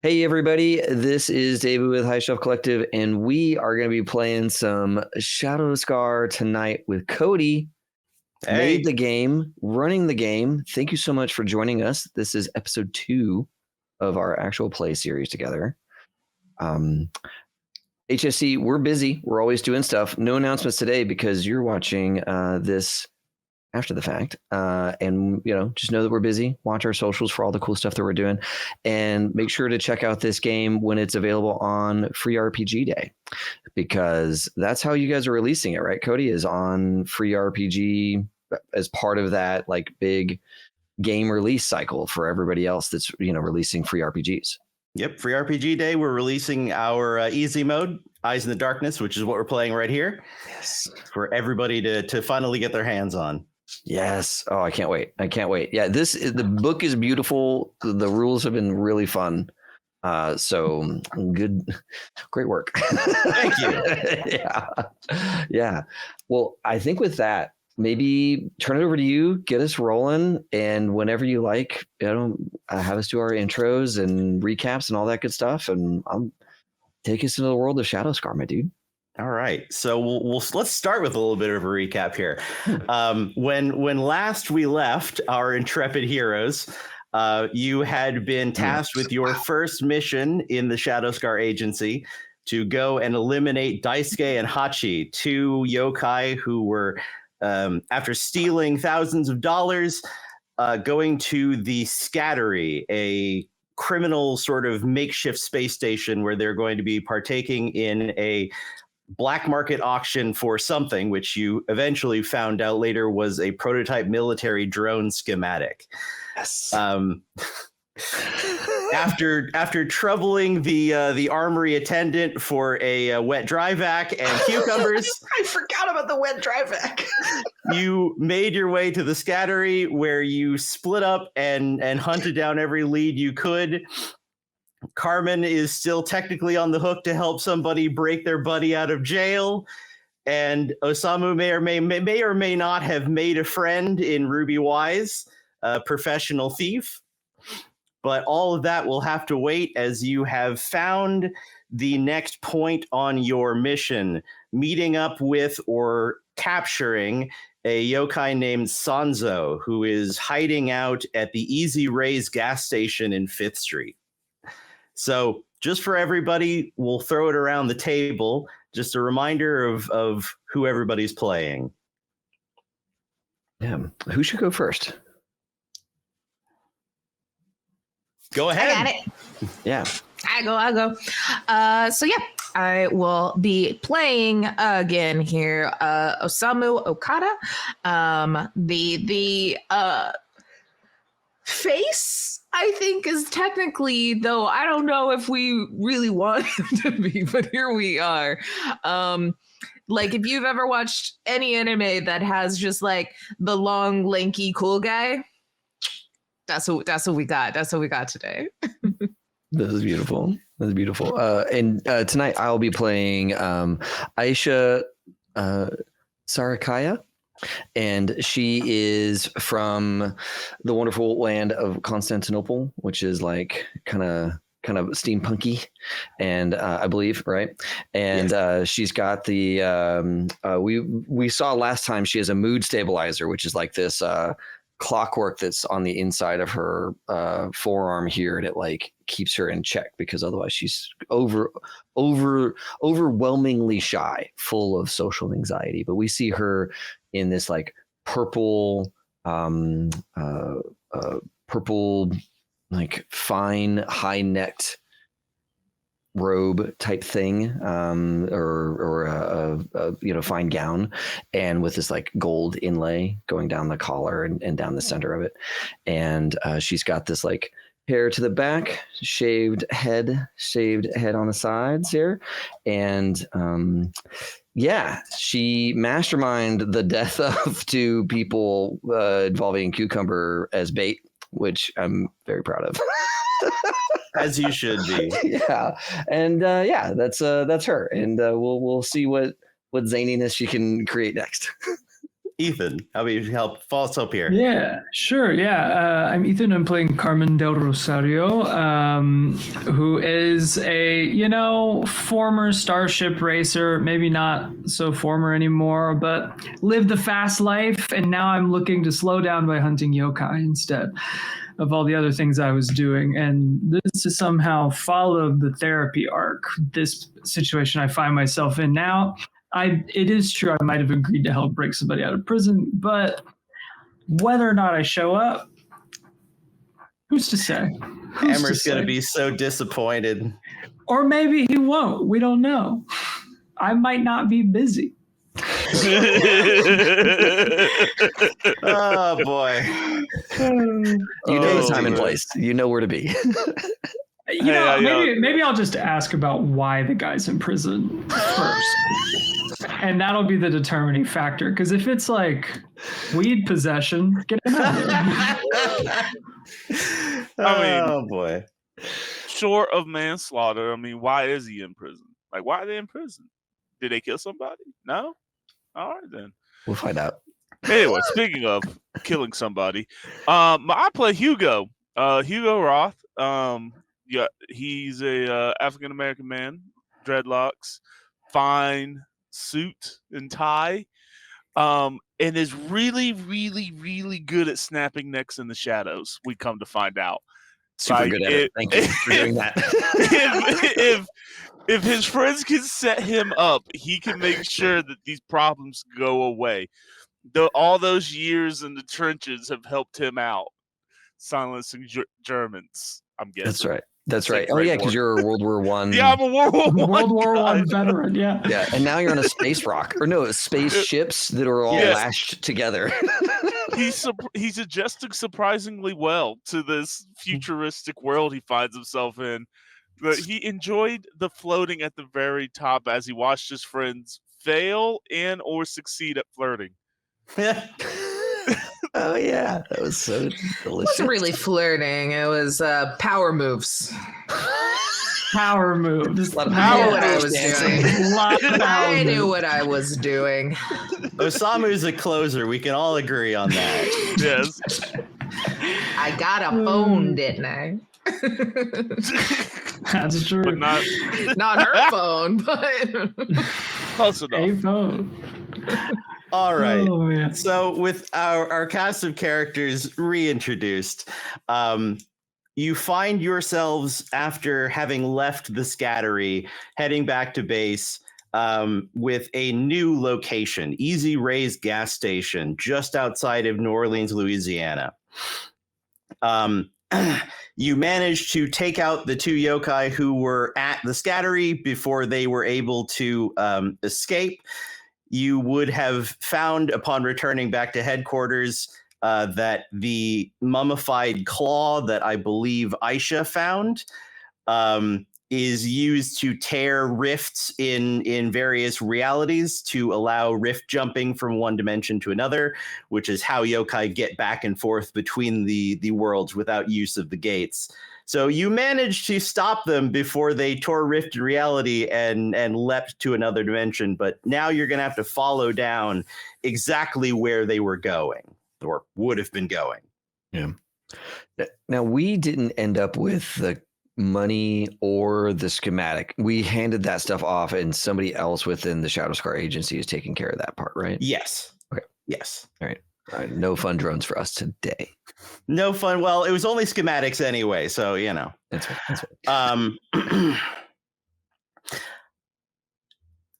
Hey everybody, this is David with High Shelf Collective, and we are going to be playing some Shadow Scar tonight with Cody. Hey. Made the game, running the game. Thank you so much for joining us. This is episode 2 of our actual play series together. HSC, we're busy. We're always doing stuff. No announcements today because you're watching this after the fact, and just know that we're busy. Watch our socials for all the cool stuff that we're doing, and make sure to check out this game when it's available on Free RPG Day, because that's how you guys are releasing it, right? Cody is on Free RPG as part of that like big game release cycle for everybody else that's releasing free RPGs. Yep, Free RPG Day. We're releasing our easy mode, Eyes in the Darkness, which is what we're playing right here. Yes, for everybody to finally get their hands on. Yes. Oh, I can't wait. Yeah, the book is beautiful. The rules have been really fun. So good, great work. Thank you. Yeah. Well, I think with that, maybe turn it over to you, get us rolling, and whenever you like, have us do our intros and recaps and all that good stuff, and I'll take us into the world of Shadow Scar, my dude. All right, so let's start with a little bit of a recap here. When last we left our intrepid heroes, you had been tasked with your first mission in the Shadow Scar Agency to go and eliminate Daisuke and Hachi, two yokai who were, after stealing thousands of dollars, going to the Scattery, a criminal sort of makeshift space station where they're going to be partaking in a black market auction for something, which you eventually found out later was a prototype military drone schematic. Yes. After troubling the armory attendant for a wet dry vac and cucumbers, I forgot about the wet dry vac. You made your way to the Scattery, where you split up and hunted down every lead you could. Carmen is still technically on the hook to help somebody break their buddy out of jail, and Osamu may or may not have made a friend in Ruby Wise, a professional thief. But all of that will have to wait, as you have found the next point on your mission, meeting up with or capturing a yokai named Sanzo, who is hiding out at the Easy Rays gas station in 5th Street. So just for everybody, we'll throw it around the table. Just a reminder of who everybody's playing. Yeah. Who should go first? Go ahead. I got it. Yeah. I go. So yeah, I will be playing again here. Osamu Okada. The face, I think, is technically, though I don't know if we really want him to be, but here we are. Like, if you've ever watched any anime that has just like the long, lanky, cool guy, that's what we got. That's what we got today. This is beautiful. And tonight I'll be playing Aisha Sarakaya. And she is from the wonderful land of Constantinople, which is like kind of steampunky, and I believe, right? And yes. She's got the we saw last time, she has a mood stabilizer, which is like this clockwork that's on the inside of her forearm here, and it like keeps her in check, because otherwise she's overwhelmingly shy, full of social anxiety. But we see her in this like purple like fine high-necked robe type thing, or a fine gown, and with this like gold inlay going down the collar and down the center of it. And she's got this like hair to the back, shaved head on the sides here, and she masterminded the death of 2 people involving cucumber as bait, which I'm very proud of. As you should be. Yeah. And that's her. And we'll see what zaniness she can create next. Ethan, how about you help false up here? Yeah, sure. Yeah, I'm Ethan. I'm playing Carmen Del Rosario, who is a former Starship racer. Maybe not so former anymore, but lived the fast life, and now I'm looking to slow down by hunting yokai instead of all the other things I was doing. And this is somehow followed the therapy arc. This situation I find myself in now. It is true I might have agreed to help break somebody out of prison, but whether or not I show up, who's to say? Hammer's going to be so disappointed. Or maybe he won't. We don't know. I might not be busy. Oh, boy. You know the time and place. You know where to be. Maybe I'll just ask about why the guy's in prison first. And that'll be the determining factor. Because if it's like weed possession, get him out of there. Oh, boy. Short of manslaughter, I mean, why is he in prison? Like, why are they in prison? Did they kill somebody? No? All right, then. We'll find out. Anyway, speaking of killing somebody, I play Hugo. Hugo Roth. Yeah, he's a African American man, dreadlocks, fine suit and tie, and is really, really, really good at snapping necks in the shadows. We come to find out. Super good at it. Thank you for doing that. If his friends can set him up, he can make sure that these problems go away. All those years in the trenches have helped him out, silencing Germans. I'm guessing. That's right. That's right. Oh yeah, because you're a World War One. Yeah, I'm a World War One veteran. Yeah. Yeah, and now you're on a space rock, or no, spaceships that are all lashed together. He's adjusting surprisingly well to this futuristic world he finds himself in. But he enjoyed the floating at the very top as he watched his friends fail and or succeed at flirting. Oh yeah, that was so delicious. It wasn't really flirting. It was power moves. Power moves. I knew what I was doing. Osamu's a closer. We can all agree on that. Yes. I got a phone, didn't I? That's true. But not her phone, but close enough. A phone. All right. Oh, yeah. So with our cast of characters reintroduced, you find yourselves, after having left the scattery, heading back to base with a new location, Easy Ray's gas station, just outside of New Orleans, Louisiana. You managed to take out the two yokai who were at the scattery before they were able to escape. You would have found, upon returning back to headquarters, that the mummified claw that I believe Aisha found is used to tear rifts in various realities to allow rift jumping from one dimension to another, which is how yokai get back and forth between the worlds without use of the gates. So you managed to stop them before they tore rift in reality and leapt to another dimension. But now you're going to have to follow down exactly where they were going or would have been going. Yeah. Now, we didn't end up with the money or the schematic. We handed that stuff off, and somebody else within the Shadow Scar agency is taking care of that part, right? Yes. Okay. Yes. All right. No fun drones for us today. No fun. Well, it was only schematics anyway, so you know. That's right.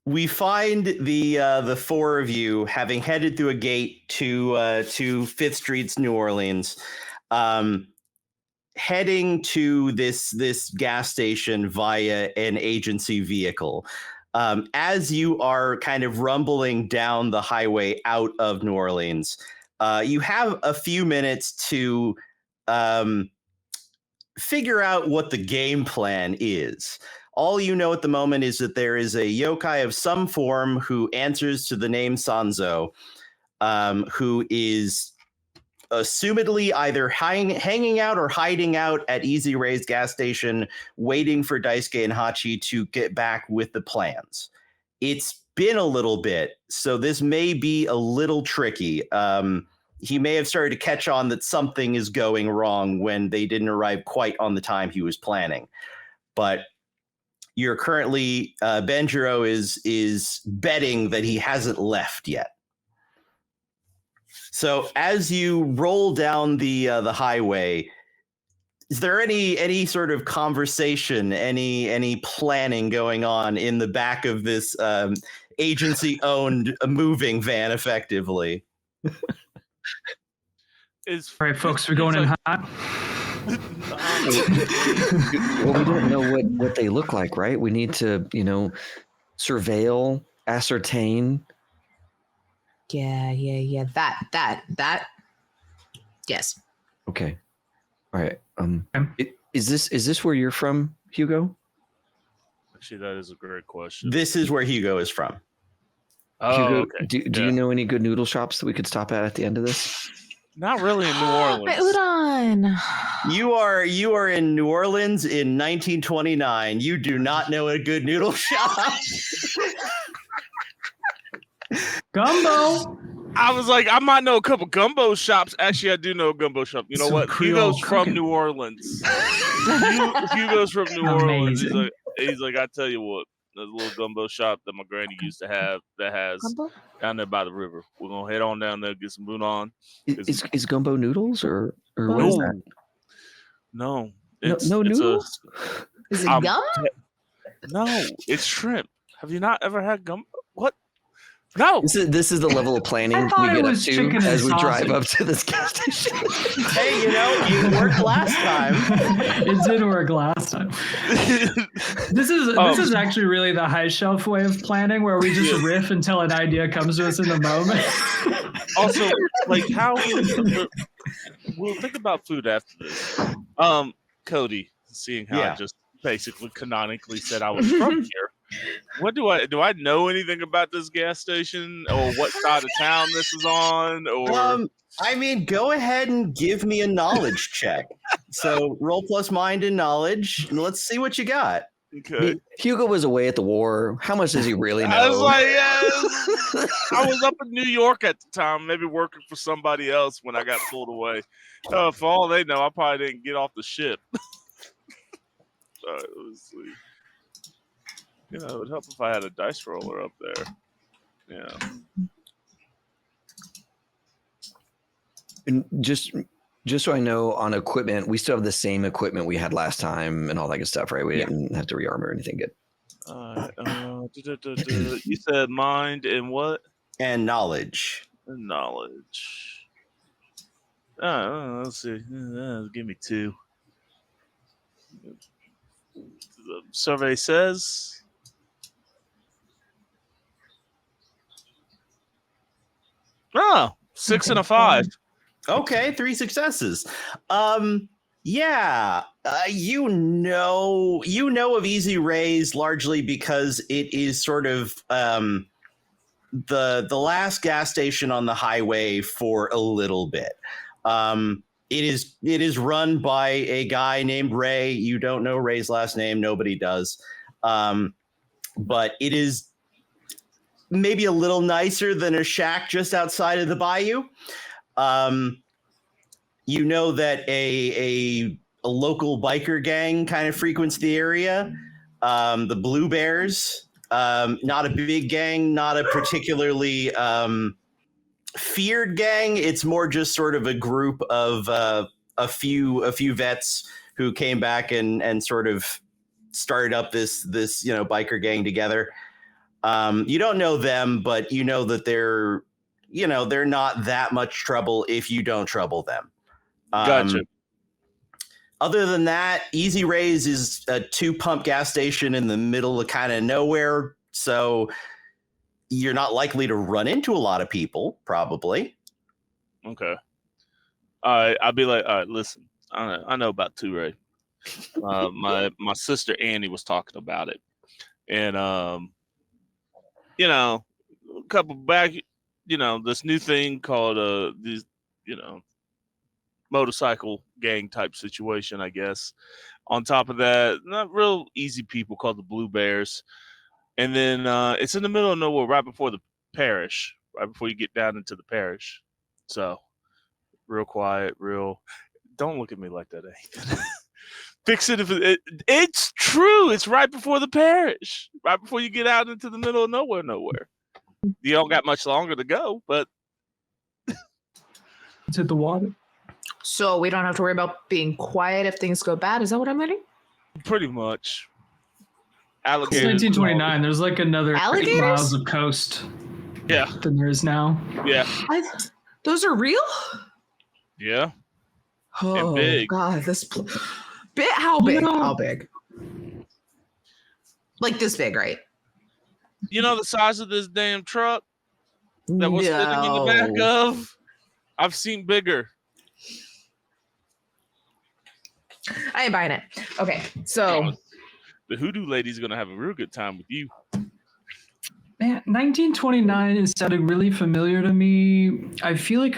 We find the four of you having headed through a gate to Fifth Street's New Orleans, heading to this gas station via an agency vehicle. As you are kind of rumbling down the highway out of New Orleans, you have a few minutes to figure out what the game plan is. All you know at the moment is that there is a yokai of some form who answers to the name Sanzo, who is assumedly either hanging out or hiding out at Easy Ray's gas station, waiting for Daisuke and Hachi to get back with the plans. It's been a little bit, so this may be a little tricky. He may have started to catch on that something is going wrong when they didn't arrive quite on the time he was planning. But you're currently, Benjiro is betting that he hasn't left yet. So as you roll down the highway, is there any sort of conversation, any planning going on in the back of this agency-owned moving van, effectively? All right, folks, we're going in hot. Well, we don't know what they look like, right? We need to, surveil, ascertain. Yeah. That. Yes. Okay. All right. Is this where you're from, Hugo? Actually, that is a great question. This is where Hugo is from. Oh, Hugo, okay. Do you know any good noodle shops that we could stop at the end of this? Not really in New Orleans. Udon. You are in New Orleans in 1929. You do not know a good noodle shop. Gumbo. I was like, I might know a couple gumbo shops. Actually, I do know a gumbo shop. You know Some what? Creole Hugo's from cooking. New Orleans. Hugo's from New Orleans. He's like, I tell you what, there's a little gumbo shop that my granny used to have that has Gumbo? down there by the river. We're gonna head on down there, get some udon. Is gumbo noodles or what is that? No, No noodles? Is it Um, gum? No, it's shrimp. Have you not ever had gumbo? What? No. This is the level of planning I thought we it get up was to chicken and as we sausage. drive up to this gas station. Hey, it worked last time. It did work last time. This is actually really the high shelf way of planning, where we just riff until an idea comes to us in the moment. Also, like how we'll think about food after this. Cody, seeing how I just basically canonically said I was from here. What do I know anything about this gas station or what side of town this is on? Or go ahead and give me a knowledge check. So roll plus mind and knowledge, and let's see what you got. Okay. Hugo was away at the war. How much does he really know? I was like, yes. I was up in New York at the time, maybe working for somebody else when I got pulled away. For all they know, I probably didn't get off the ship. Let's see. It would help if I had a dice roller up there. Yeah. And just so I know, on equipment, we still have the same equipment we had last time and all that good stuff, right? We didn't have to rearm or anything. Good. You said mind and what? And knowledge. Knowledge. Let's see. Give me 2. The survey says... Oh, 6 and a 5. Okay, 3 successes. You know of Easy Rays largely because it is sort of the last gas station on the highway for a little bit. It is run by a guy named Ray. You don't know Ray's last name. Nobody does. But it is maybe a little nicer than a shack just outside of the bayou. You know that a local biker gang kind of frequents the area. The Blue Bears, not a big gang, not a particularly feared gang. It's more just sort of a group of a few vets who came back and sort of started up this biker gang together. You don't know them, but you know that they're not that much trouble if you don't trouble them. Gotcha. Other than that, Easy Rays is a 2-pump gas station in the middle of kind of nowhere, so you're not likely to run into a lot of people, probably. Okay. All right. I'll be like, all right, listen, I know about 2 Ray. My sister Annie was talking about it. And a couple back, this new thing called these, motorcycle gang type situation, I guess. On top of that, not real easy people called the Blue Bears. And then it's in the middle of nowhere, right before the parish, right before you get down into the parish. So real quiet, real. Don't look at me like that, Ethan. Fix it if it's true. It's right before the parish, right before you get out into the middle of nowhere. You don't got much longer to go, but It's at the water. So we don't have to worry about being quiet if things go bad. Is that what I'm reading? pretty much. It's Alligators. 1929. There's like another 8 Alligators? miles of coast Yeah, than there is now. yeah, Those are real? yeah. Oh, big. God. Bit? How big? No. How big? Like this big, right? You know the size of this damn truck that we're sitting in the back No. of? I've seen bigger. I ain't buying it. Okay, so The hoodoo lady's gonna have a real good time with you. Man, 1929 is sounding really familiar to me. I feel like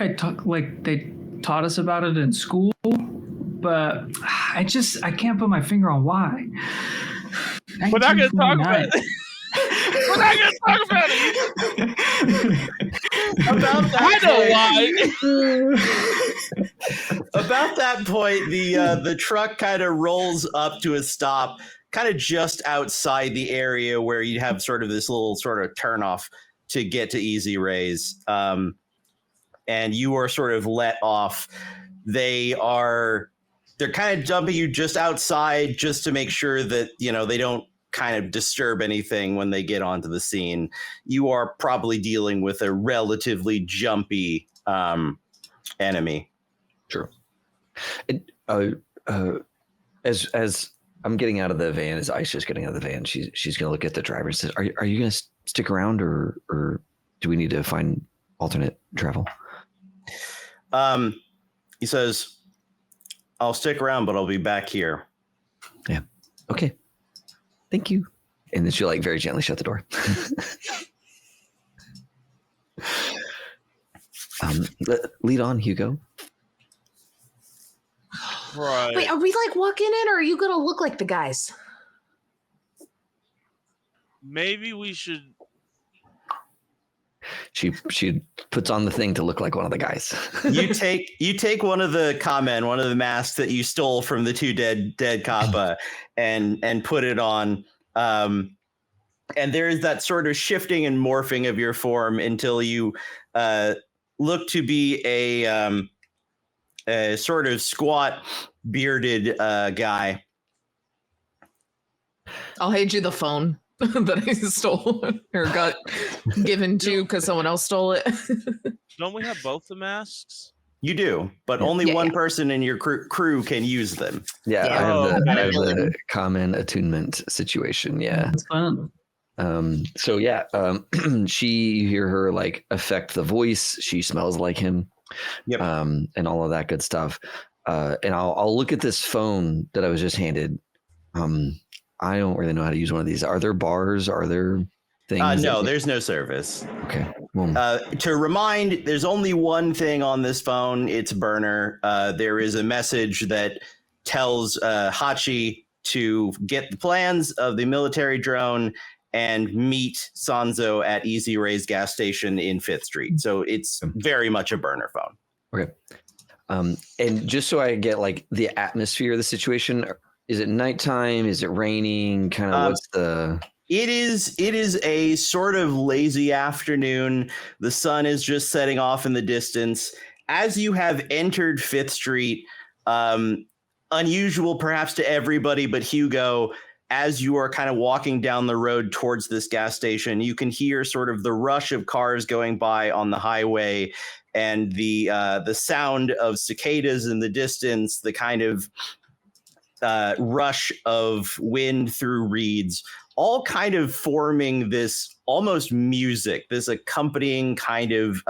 they taught us about it in school, but I can't put my finger on why. We're not gonna talk about 1929. it. We're not gonna talk about it. About that I know why. About that point, the truck kind of rolls up to a stop, kind of just outside the area where you have sort of this little sort of turnoff to get to Easy Rays, and you are sort of let off. They're kind of dumping you just outside just to make sure that they don't kind of disturb anything when they get onto the scene. You are probably dealing with a relatively jumpy enemy. True. As I'm getting out of the van, as Aisha's getting out of the van, she's going to look at the driver and says, "Are you going to stick around, or do we need to find alternate travel?" He says, "I'll stick around, but I'll be back here." Yeah. Okay. Thank you. And then she'll very gently shut the door. Lead on, Hugo. Right. wait, are we walking in, or are you gonna look like the guys? Maybe we should. She puts on the thing to look like one of the guys. You take one of the kamen, one of the masks that you stole from the two dead kappa, and put it on. And there is that sort of shifting and morphing of your form until you look to be a sort of squat, bearded guy. I'll hand you the phone that I stole or got given to because someone else stole it. Don't we have both the masks? You do, but only one person in your crew can use them. Yeah, Yeah. I have the common attunement situation. Yeah. That's fun. So yeah, you hear her affect the voice. She smells like him. Yep. And all of that good stuff. And I'll look at this phone that I was just handed. I don't really know how to use one of these. Are there bars? Are there things? No, there's no service. Okay. Well, To remind, there's only one thing on this phone. It's burner. There is a message that tells Hachi to get the plans of the military drone and meet Sanzo at Easy Ray's gas station in 5th Street. So it's very much a burner phone. okay. And just so I get the atmosphere of the situation, is it nighttime? Is it raining? Kind of what's the... It is a sort of lazy afternoon. The sun is just setting off in the distance. As you have entered 5th Street, unusual perhaps to everybody but Hugo, as you are kind of walking down the road towards this gas station, you can hear sort of the rush of cars going by on the highway and the sound of cicadas in the distance, the kind of rush of wind through reeds, all kind of forming this almost music, this accompanying kind of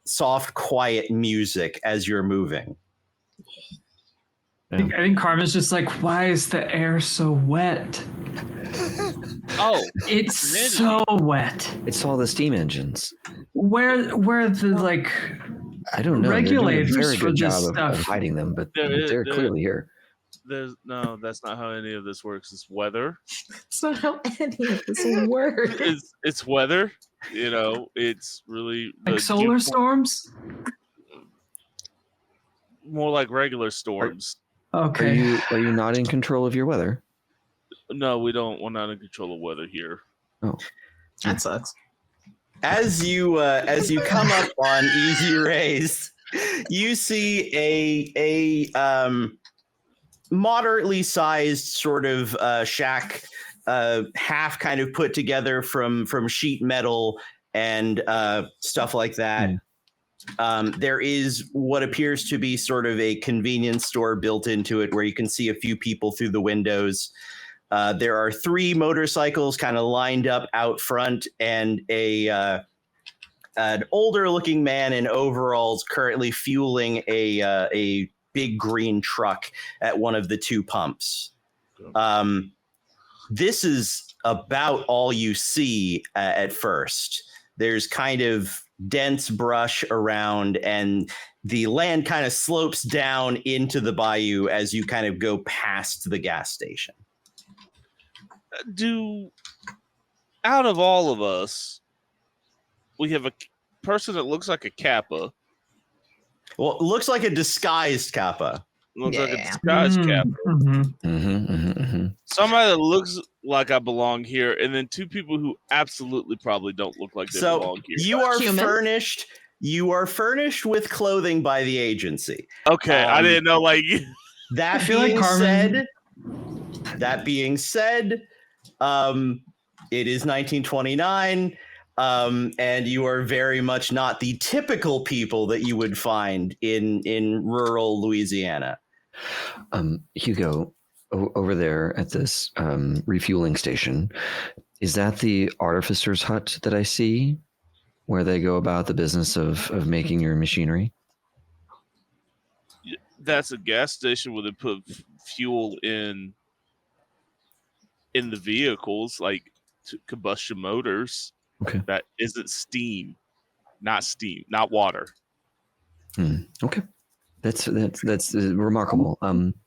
soft, quiet music as you're moving. I think Carmen's just why is the air so wet? Oh, It's so wet. It's all the steam engines. Where the I don't know. They're doing a regulators very for good this job of stuff. hiding them, but They're- they're clearly here. That's not how any of this works. It's weather. It's not how any of this works. It's weather. You know, it's really Like solar storms? more like regular storms. Okay. Are you not in control of your weather? No, we don't. We're not in control of weather here. Oh, That sucks. As you come up on Easy Raise, you see a moderately sized sort of shack, half kind of put together from sheet metal and stuff like that. There is what appears to be sort of a convenience store built into it, where you can see a few people through the windows. There are 3 motorcycles kind of lined up out front, and an older looking man in overalls currently fueling a big green truck at one of the 2 pumps. This is about all you see at first. There's kind of dense brush around, and the land kind of slopes down into the bayou as you kind of go past the gas station. Out of all of us, we have a person that looks like a Kappa. Well, it looks like a disguised Kappa. Looks like a disguised Kappa. Somebody that looks like I belong here, and then 2 people who absolutely probably don't look like they belong here. You are furnished. You are furnished with clothing by the agency. Okay, I didn't know. Like that being said, it is 1929. And you are very much not the typical people that you would find in rural Louisiana. Hugo, over there at this refueling station, is that the artificer's hut that I see, where they go about the business of making your machinery? That's a gas station where they put fuel in the vehicles, like combustion motors. Okay. That isn't not water. Okay. That's remarkable.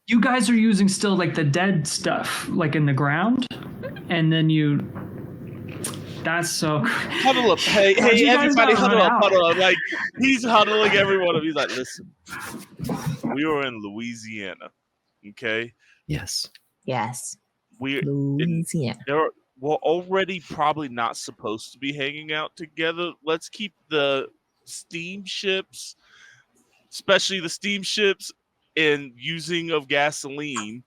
You guys are using still like the dead stuff, like in the ground, and then that's so. Huddle up, hey, everybody, huddle up. Like he's huddling everyone up. He's like, listen, we are in Louisiana, okay? Yes. We're Louisiana. We're already probably not supposed to be hanging out together. Let's keep the steamships, especially the steamships, and using of gasoline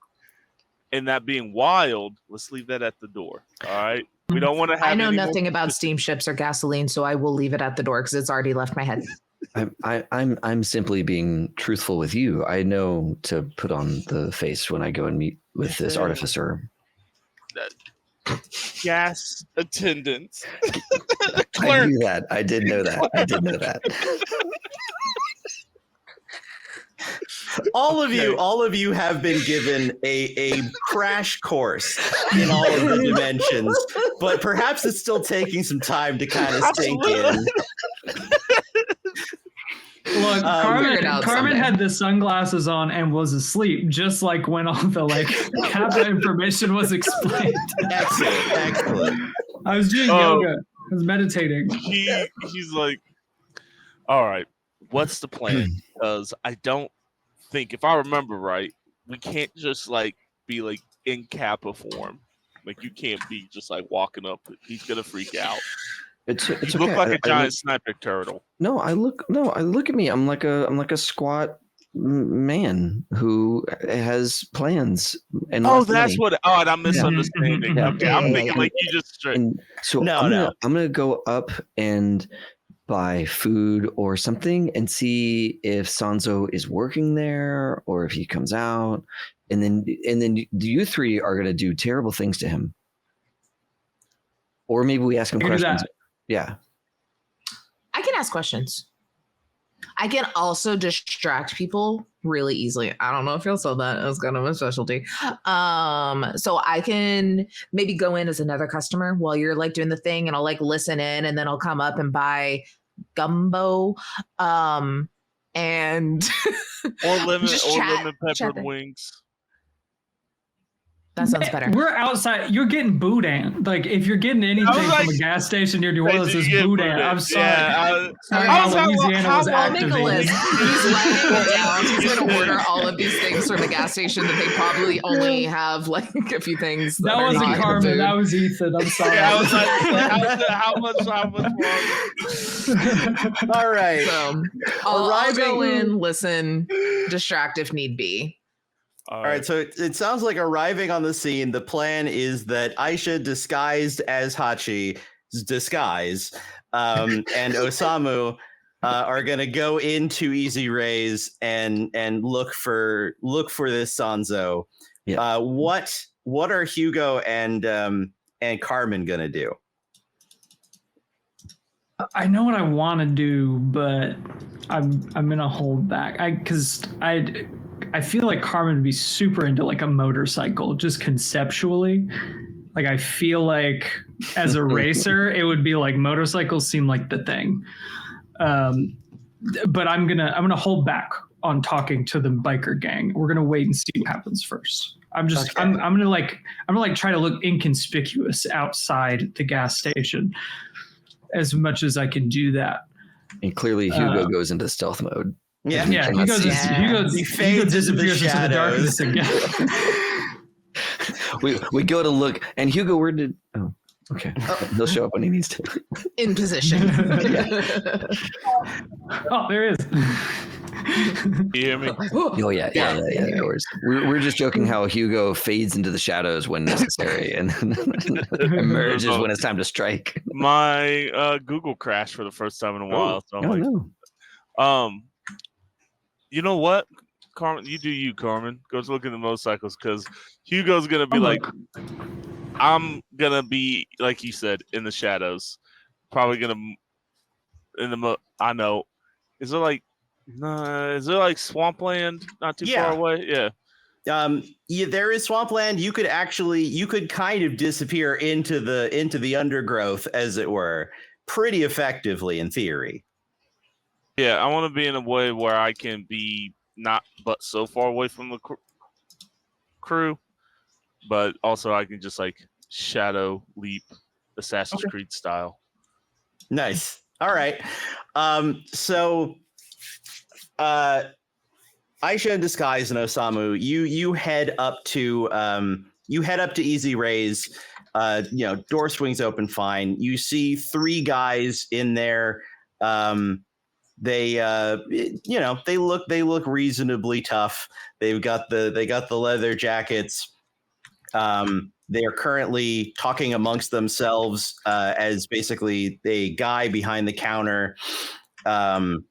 and that being wild. Let's leave that at the door. All right. We don't want to have. I know nothing about steamships or gasoline, so I will leave it at the door because it's already left my head. I'm simply being truthful with you. I know to put on the face when I go and meet with this artificer. Gas attendants. I knew that. I did know that. All of you have been given a crash course in all of the dimensions, but perhaps it's still taking some time to kind of sink in. Look, Carmen had the sunglasses on and was asleep, just like when all the Kappa information was explained. Excellent. I was doing yoga. I was meditating. He's like, all right, what's the plan? Because I don't think, if I remember right, we can't just be in Kappa form. Like you can't be just walking up. He's gonna freak out. It's you okay. look like a giant sniper turtle. I look at me. I'm like a squat man who has plans. And that's money. I'm misunderstanding. Yeah. Okay, I'm thinking you just straight. So I'm gonna go up and buy food or something and see if Sanzo is working there or if he comes out, and then you 3 are gonna do terrible things to him, or maybe we ask him questions. Yeah. I can ask questions. I can also distract people really easily. I don't know if y'all saw that. It's kind of a specialty. So I can maybe go in as another customer while you're doing the thing, and I'll listen in, and then I'll come up and buy gumbo and or lemon peppered wings. That sounds better. We're outside. You're getting boudin. Like if you're getting anything from a gas station near New Orleans, it's boudin. I'm sorry. Yeah, Louisiana was I'll make a list. activated. He's writing it down. He's going to order all of these things from the gas station that they probably only have like a few things. That wasn't Carmen. That was Ethan. I'm sorry. Yeah, I was like, how much wrong? All right. So I'll go in, listen, distract if need be. All right, so it sounds like arriving on the scene, the plan is that Aisha, disguised as Hachi's disguise, and Osamu are going to go into Easy Rays and look for this Sanzo. Yeah. What are Hugo and Carmen going to do? I know what I want to do, but I'm gonna hold back. Because I feel like Carmen would be super into like a motorcycle, just conceptually. Like I feel like as a racer, it would be like motorcycles seem like the thing. But I'm gonna hold back on talking to the biker gang. We're gonna wait and see what happens first. I'm gonna try to look inconspicuous outside the gas station as much as I can do that. And clearly Hugo goes into stealth mode. Yeah, Hugo disappears into the darkness again. we go to look, and Hugo, where did? Oh, okay. He'll show up when he needs to. In position. Oh, there he is. You hear me? Oh yeah. No worries. We're just joking how Hugo fades into the shadows when necessary and emerges when it's time to strike. My Google crashed for the first time in a while. So I'm you know what, Carmen? You do you, Carmen. Go look at the motorcycles because Hugo's gonna be I'm gonna be like you said in the shadows. Probably gonna I know. Is there like swampland not too far away? Yeah. Yeah, there is swampland. You could kind of disappear into the undergrowth, as it were, pretty effectively in theory. Yeah, I want to be in a way where I can be not but so far away from the crew, but also I can just like shadow leap Assassin's Creed style. Nice. All right. So Aisha in disguise and Osamu, you head up to Easy Rays. Door swings open fine. You see three guys in there. They look reasonably tough. They got the leather jackets. They are currently talking amongst themselves as basically a guy behind the counter, kind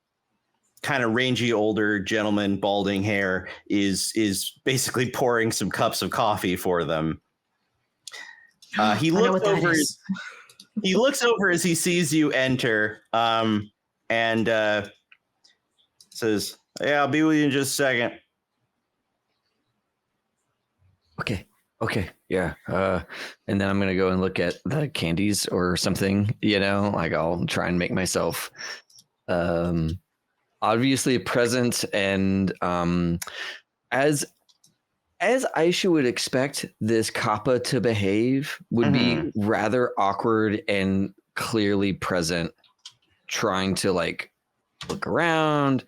of rangy older gentleman, balding hair, is basically pouring some cups of coffee for them. He looks over. He looks over as he sees you enter. And says, "Yeah, I'll be with you in just a second." Okay. Yeah. And then I'm gonna go and look at the candies or something. Like I'll try and make myself obviously present, and as Aisha would expect this kappa to behave, would be rather awkward and clearly present, trying to like look around,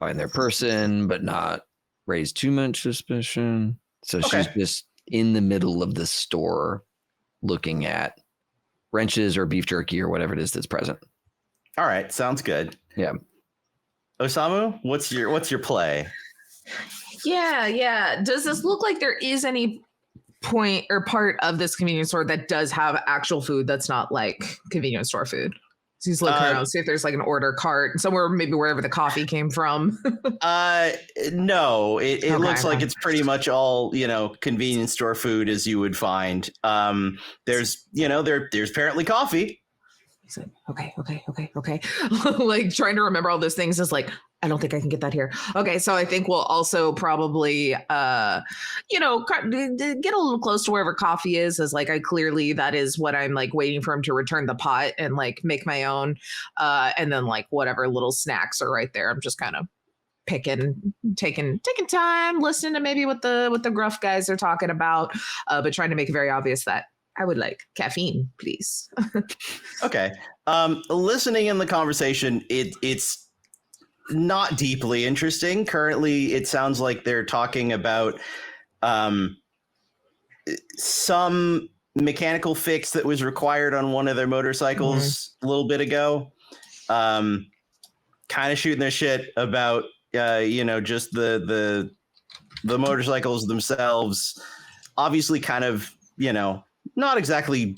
find their person, but not raise too much suspicion. So she's just in the middle of the store looking at wrenches or beef jerky or whatever it is that's present. All right, sounds good. Yeah. Osamu, what's your play? Yeah. Does this look like there is any point or part of this convenience store that does have actual food that's not like convenience store food? So he's looking around, see if there's like an order cart somewhere, maybe wherever the coffee came from. No, it looks like it's pretty much all, convenience store food as you would find. There's apparently coffee. He's like, okay. Like trying to remember all those things is like, I don't think I can get that here. Okay, so I think we'll also probably, get a little close to wherever coffee is, as like that is what I'm like waiting for him to return the pot and like make my own, and then like whatever little snacks are right there. I'm just kind of taking time, listening to maybe what the gruff guys are talking about, but trying to make it very obvious that I would like caffeine, please. Okay. Listening in the conversation, it's not deeply interesting. Currently, it sounds like they're talking about some mechanical fix that was required on one of their motorcycles a little bit ago. Kind of shooting their shit about just the motorcycles themselves. Obviously, kind of not exactly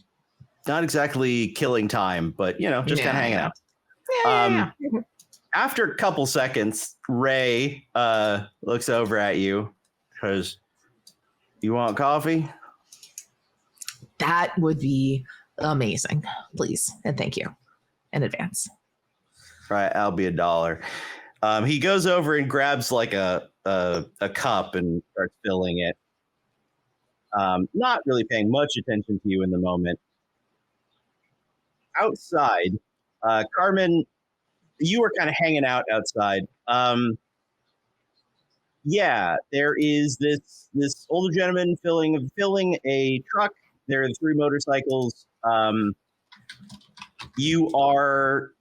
killing time, but just kind of hanging out. Yeah. After a couple seconds, Ray looks over at you because you want coffee? That would be amazing, please, and thank you in advance. Right, I'll be $1. He goes over and grabs like a cup and starts filling it. Not really paying much attention to you in the moment. Outside, Carmen, you were kind of hanging out outside. There is this older gentleman filling a truck. There are 3 motorcycles. You are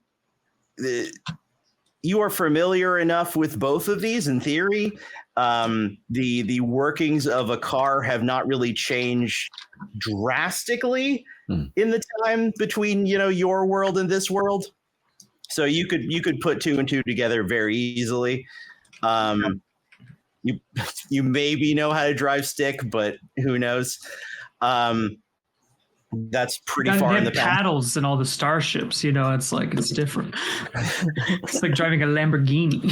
familiar enough with both of these in theory. The workings of a car have not really changed drastically in the time between your world and this world. So you could put 2 and 2 together very easily. You maybe know how to drive stick, but who knows? That's pretty far in the past. Paddles and all the starships, it's different. It's like driving a Lamborghini.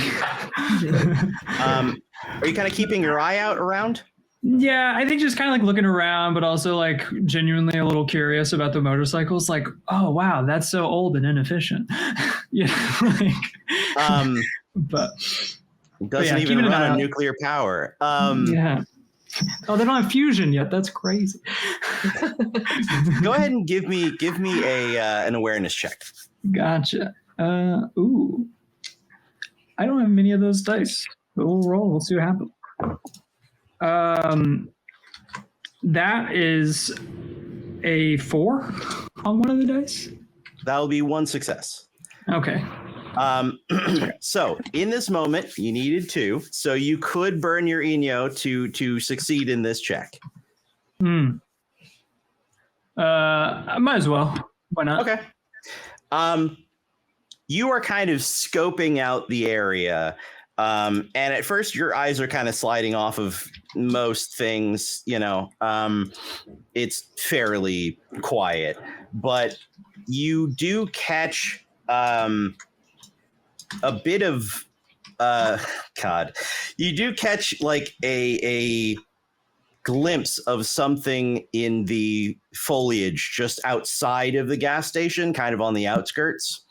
Are you kind of keeping your eye out around? Yeah, I think just kind of like looking around, but also like genuinely a little curious about the motorcycles. Like, oh wow, that's so old and inefficient. But it doesn't even run on nuclear power. Yeah. Oh, they don't have fusion yet. That's crazy. Go ahead and give me an awareness check. Gotcha. Ooh. I don't have many of those dice. But we'll roll. We'll see what happens. That is a 4 on one of the dice. That'll be 1 success. Okay. So in this moment, you needed 2, so you could burn your Eno to succeed in this check. I might as well. Why not? Okay. You are kind of scoping out the area, and at first your eyes are kind of sliding off of most things. It's fairly quiet, but you do catch a bit of you do catch like a glimpse of something in the foliage just outside of the gas station, kind of on the outskirts.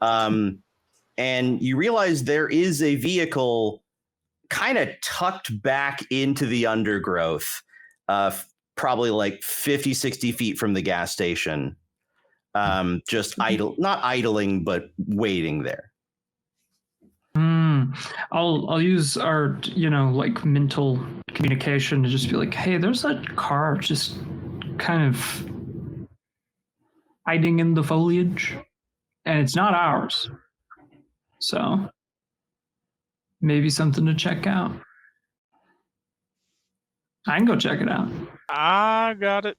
And you realize there is a vehicle kind of tucked back into the undergrowth, probably like 50, 60 feet from the gas station. Just not idling, but waiting there. I'll use our, like mental communication to just be like, hey, there's a car just kind of hiding in the foliage, and it's not ours. So maybe something to check out. I can go check it out. I got it.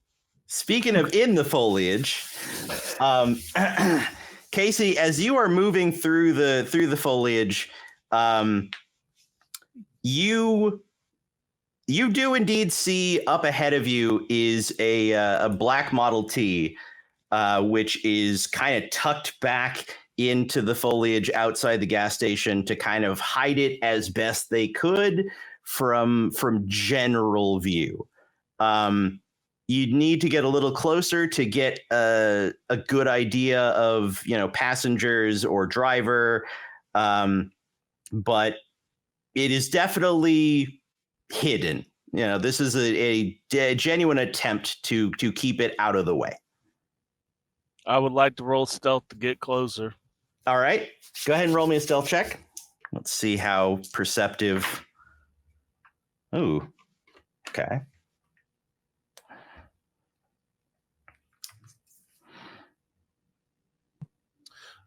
Speaking of in the foliage, Casey, as you are moving through the foliage, you do indeed see up ahead of you is a black Model T, which is kind of tucked back into the foliage outside the gas station to kind of hide it as best they could from general view. You'd need to get a little closer to get a good idea of passengers or driver, but it is definitely hidden. This is a genuine attempt to keep it out of the way. I would like to roll stealth to get closer. All right, go ahead and roll me a stealth check. Let's see how perceptive. Ooh, okay.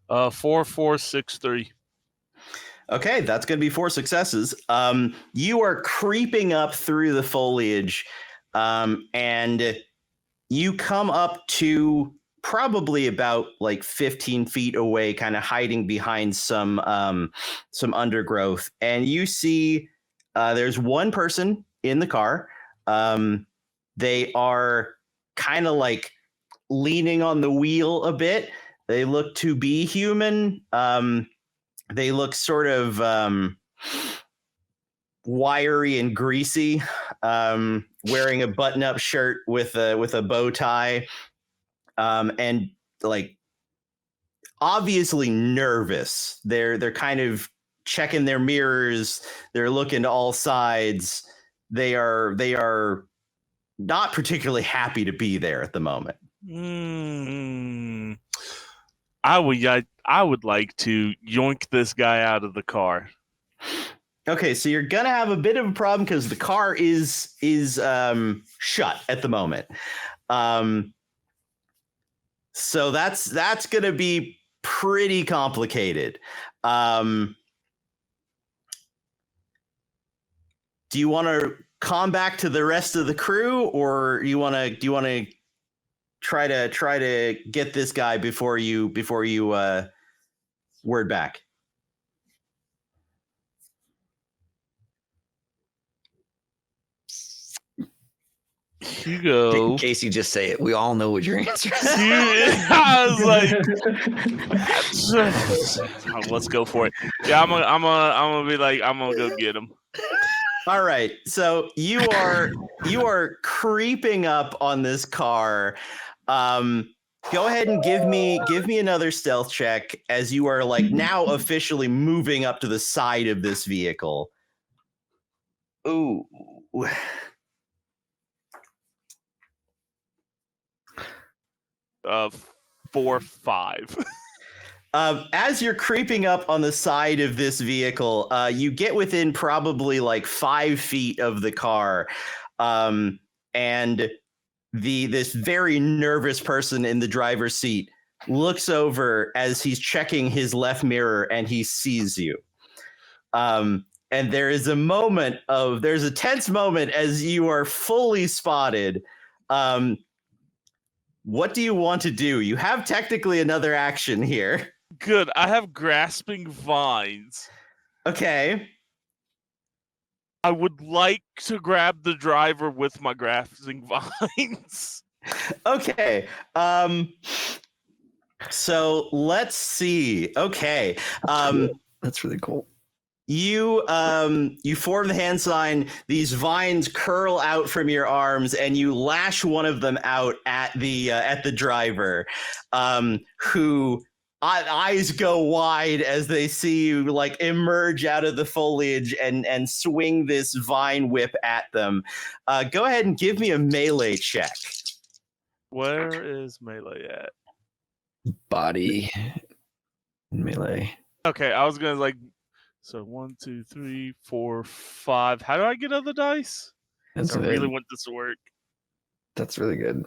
Uh, 4, 4, 6, 3. Okay, that's going to be 4 successes. You are creeping up through the foliage, and you come up to probably about like 15 feet away, kind of hiding behind some undergrowth, and you see there's one person in the car. They are kind of like leaning on the wheel a bit. They look to be human. They look sort of wiry and greasy, wearing a button-up shirt with a bow tie, and like obviously nervous. They're kind of checking their mirrors. They're looking to all sides. They are not particularly happy to be there at the moment. I would like to yoink this guy out of the car. Okay, so you're gonna have a bit of a problem because the car is shut at the moment. So that's gonna be pretty complicated. Do you want to come back to the rest of the crew, or do you want to try to get this guy before you word back? Hugo. Casey, just say it. We all know what your answer is. I was like, let's go for it. Yeah, I'm gonna be like, I'm gonna go get him. All right, so you are creeping up on this car. Go ahead and give me another stealth check as you are like now officially moving up to the side of this vehicle. Ooh. 4, 5. As you're creeping up on the side of this vehicle, you get within probably like 5 feet of the car, and this very nervous person in the driver's seat looks over as he's checking his left mirror, and he sees you. And there's a tense moment as you are fully spotted. What do you want to do? You have technically another action here. Good. I have grasping vines. Okay. I would like to grab the driver with my grasping vines. Okay. So let's see. Okay. That's really cool. You form the hand sign. These vines curl out from your arms, and you lash one of them out at the driver, who eyes go wide as they see you like emerge out of the foliage and swing this vine whip at them. Go ahead and give me a melee check. Where is melee at? Body melee. Okay, I was gonna like. So 1, 2, 3, 4, 5. How do I get other dice? That's I really want this to work. That's really good.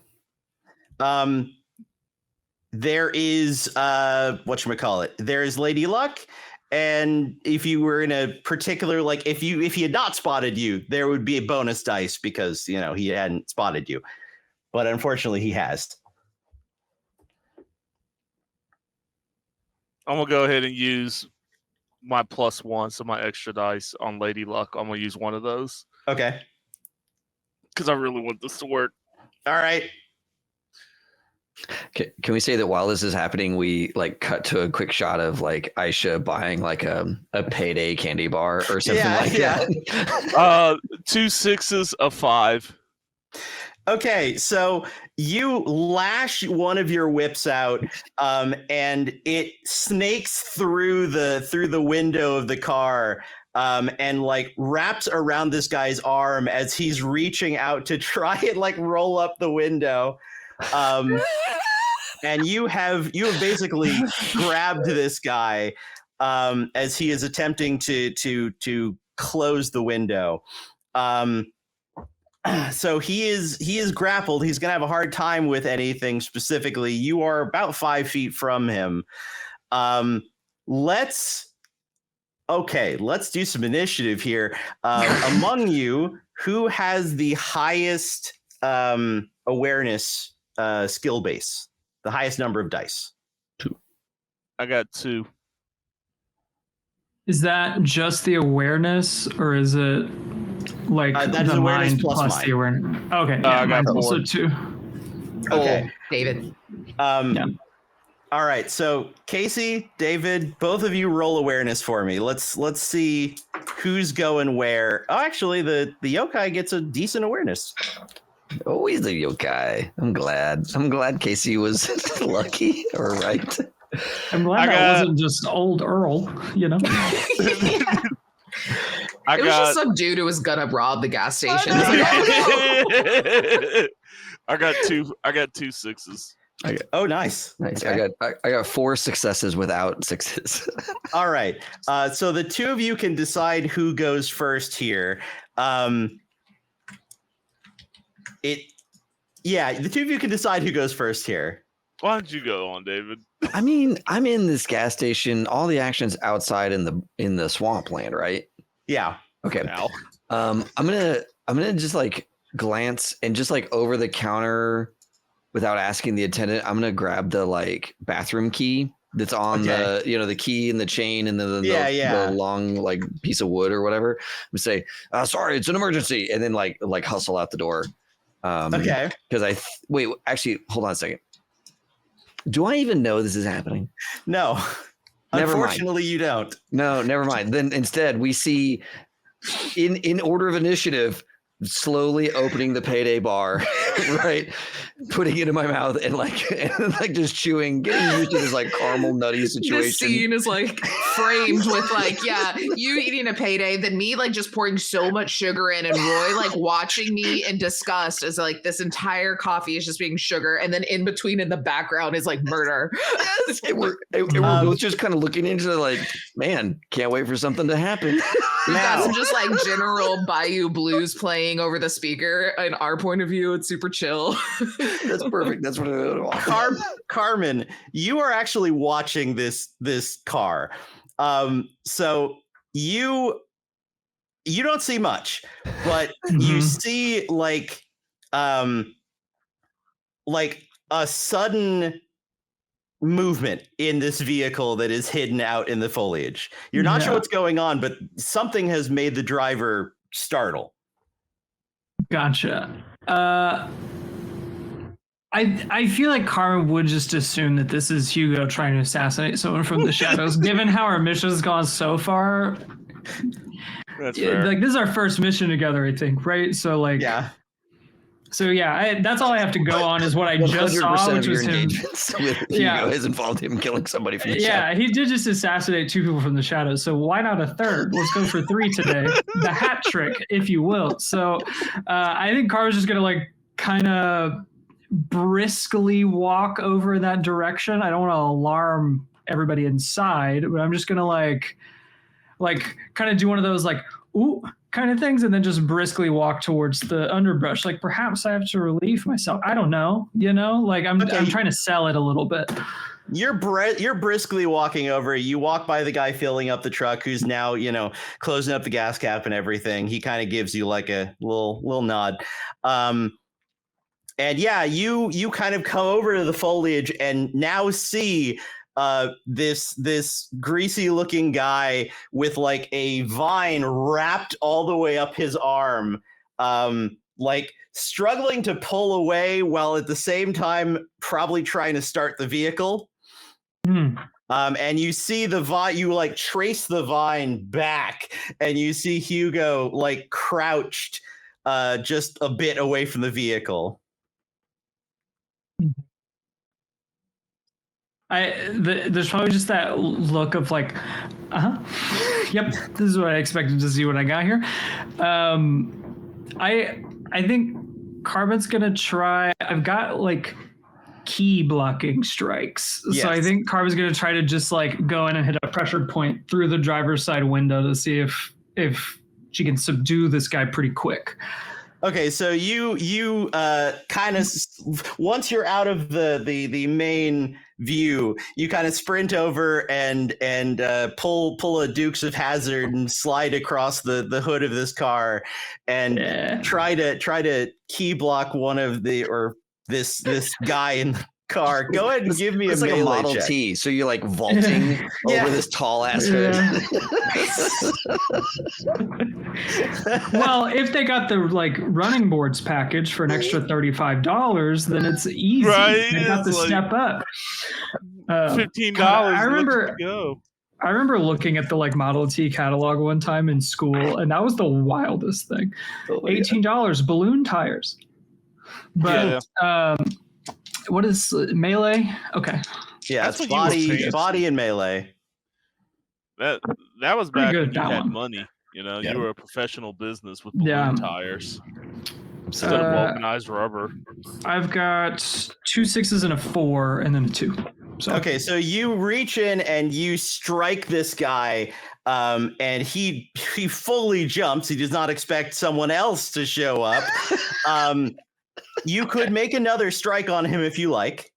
There is whatchamacallit. There is Lady Luck, and if you were in a particular like if he had not spotted you, there would be a bonus dice because he hadn't spotted you. But unfortunately he has. I'm gonna go ahead and use my +1, so my extra dice on Lady Luck. I'm gonna use one of those. Okay. Because I really want this to work. All right. Can we say that while this is happening, we like cut to a quick shot of like Aisha buying like a payday candy bar or something that? 2 6s, a 5. Okay, so you lash one of your whips out, and it snakes through the window of the car, and like wraps around this guy's arm as he's reaching out to try and like roll up the window. And you have basically grabbed this guy, as he is attempting to close the window. So he is grappled. He's gonna have a hard time with anything specifically. You are about 5 feet from him. Let's do some initiative here. Among you, who has the highest awareness skill base? The highest number of dice? 2. I got 2. Is that just the awareness, or is it like that is the awareness mind plus plus mind. the awareness? Okay, I got mine's 4. also 2. Okay. David. Yeah. All right. So Casey, David, both of you roll awareness for me. Let's see who's going where. Oh, actually, the yokai gets a decent awareness. Oh, he's the yokai. I'm glad Casey was lucky or right. I'm glad wasn't just old Earl, you know. It was just some dude who was gonna rob the gas station. It's like, oh, I got 2 6s. Oh, nice. Nice. Okay. I got 4 successes without 6s. All right. So the 2 of you can decide who goes first here. The 2 of you can decide who goes first here. Why don't you go on, David? I mean, I'm in this gas station. All the action's outside in the swampland, right? Yeah. Okay. Now. I'm gonna just like glance and just like over the counter without asking the attendant. I'm gonna grab the like bathroom key that's on the key and the chain and the long like piece of wood or whatever. I'm say, sorry, it's an emergency, and then like hustle out the door. Okay. Because wait, actually, hold on a second. Do I even know this is happening? No. Never Unfortunately, mind. you don't. No, never mind. Then instead, we see in order of initiative, slowly opening the payday bar, right? Putting it in my mouth and like just chewing, getting used to this like caramel nutty situation. this scene is like framed with like, you eating a payday, then me like just pouring so much sugar in, and Roy like watching me in disgust as like this entire coffee is just being sugar, and then in between in the background is like murder. Yes, and we're both just kind of looking into like, man, can't wait for something to happen. We've got some just like general Bayou blues playing over the speaker. In our point of view, it's super chill. That's perfect. That's what I want. Carmen, you are actually watching this car. So you don't see much, but you see like a sudden movement in this vehicle that is hidden out in the foliage. You're not sure what's going on, but something has made the driver startle. Gotcha. I feel like Carmen would just assume that this is Hugo trying to assassinate someone from the shadows, given how our mission's gone so far. That's fair. Like, this is our first mission together, I think, right? So like, that's all I have to go on is what I just saw, which was him. With Hugo has involved him killing somebody from the shadows. He did just assassinate 2 people from the shadows. So why not a third? Let's go for 3 today. The hat trick, if you will. So I think Carmen's just gonna like kind of briskly walk over that direction. I don't want to alarm everybody inside, but I'm just gonna like kind of do one of those like ooh kind of things, and then just briskly walk towards the underbrush. Like perhaps I have to relieve myself. I don't know, like I'm trying to sell it a little bit. You're briskly walking over. You walk by the guy filling up the truck, who's now, closing up the gas cap and everything. He kind of gives you like a little nod. And you kind of come over to the foliage and now see this greasy looking guy with like a vine wrapped all the way up his arm, like struggling to pull away while at the same time probably trying to start the vehicle. And you see the vine, you like trace the vine back, and you see Hugo like crouched just a bit away from the vehicle. There's probably just that look of like, yep, this is what I expected to see when I got here. I think Carmen's gonna try. I've got like key blocking strikes. Yes. So I think Carver's going to try to just like go in and hit a pressure point through the driver's side window to see if she can subdue this guy pretty quick. Okay, so you kind of, once you're out of the main view, you kind of sprint over and pull a Dukes of Hazzard and slide across the hood of this car and try to key block one of this guy in the car. Go ahead and give me it's a like melee a Model check. T. So you're like vaulting over this tall ass hood. Well, if they got the like running boards package for an extra $35, then it's easy. Right, They got to it's like step up. $15. I remember. Let's go. I remember looking at the like Model T catalog one time in school, and that was the wildest thing. $18 balloon tires. But what is melee? Okay. Yeah, That's it's what you were body and melee. That was Pretty back good, when you that had one. money. You know, Yeah. you were a professional business with balloon tires instead of vulcanized rubber. I've got 2 6s and a 4, and then a 2. So Okay, so you reach in and you strike this guy, and he fully jumps. He does not expect someone else to show up. You could make another strike on him if you like.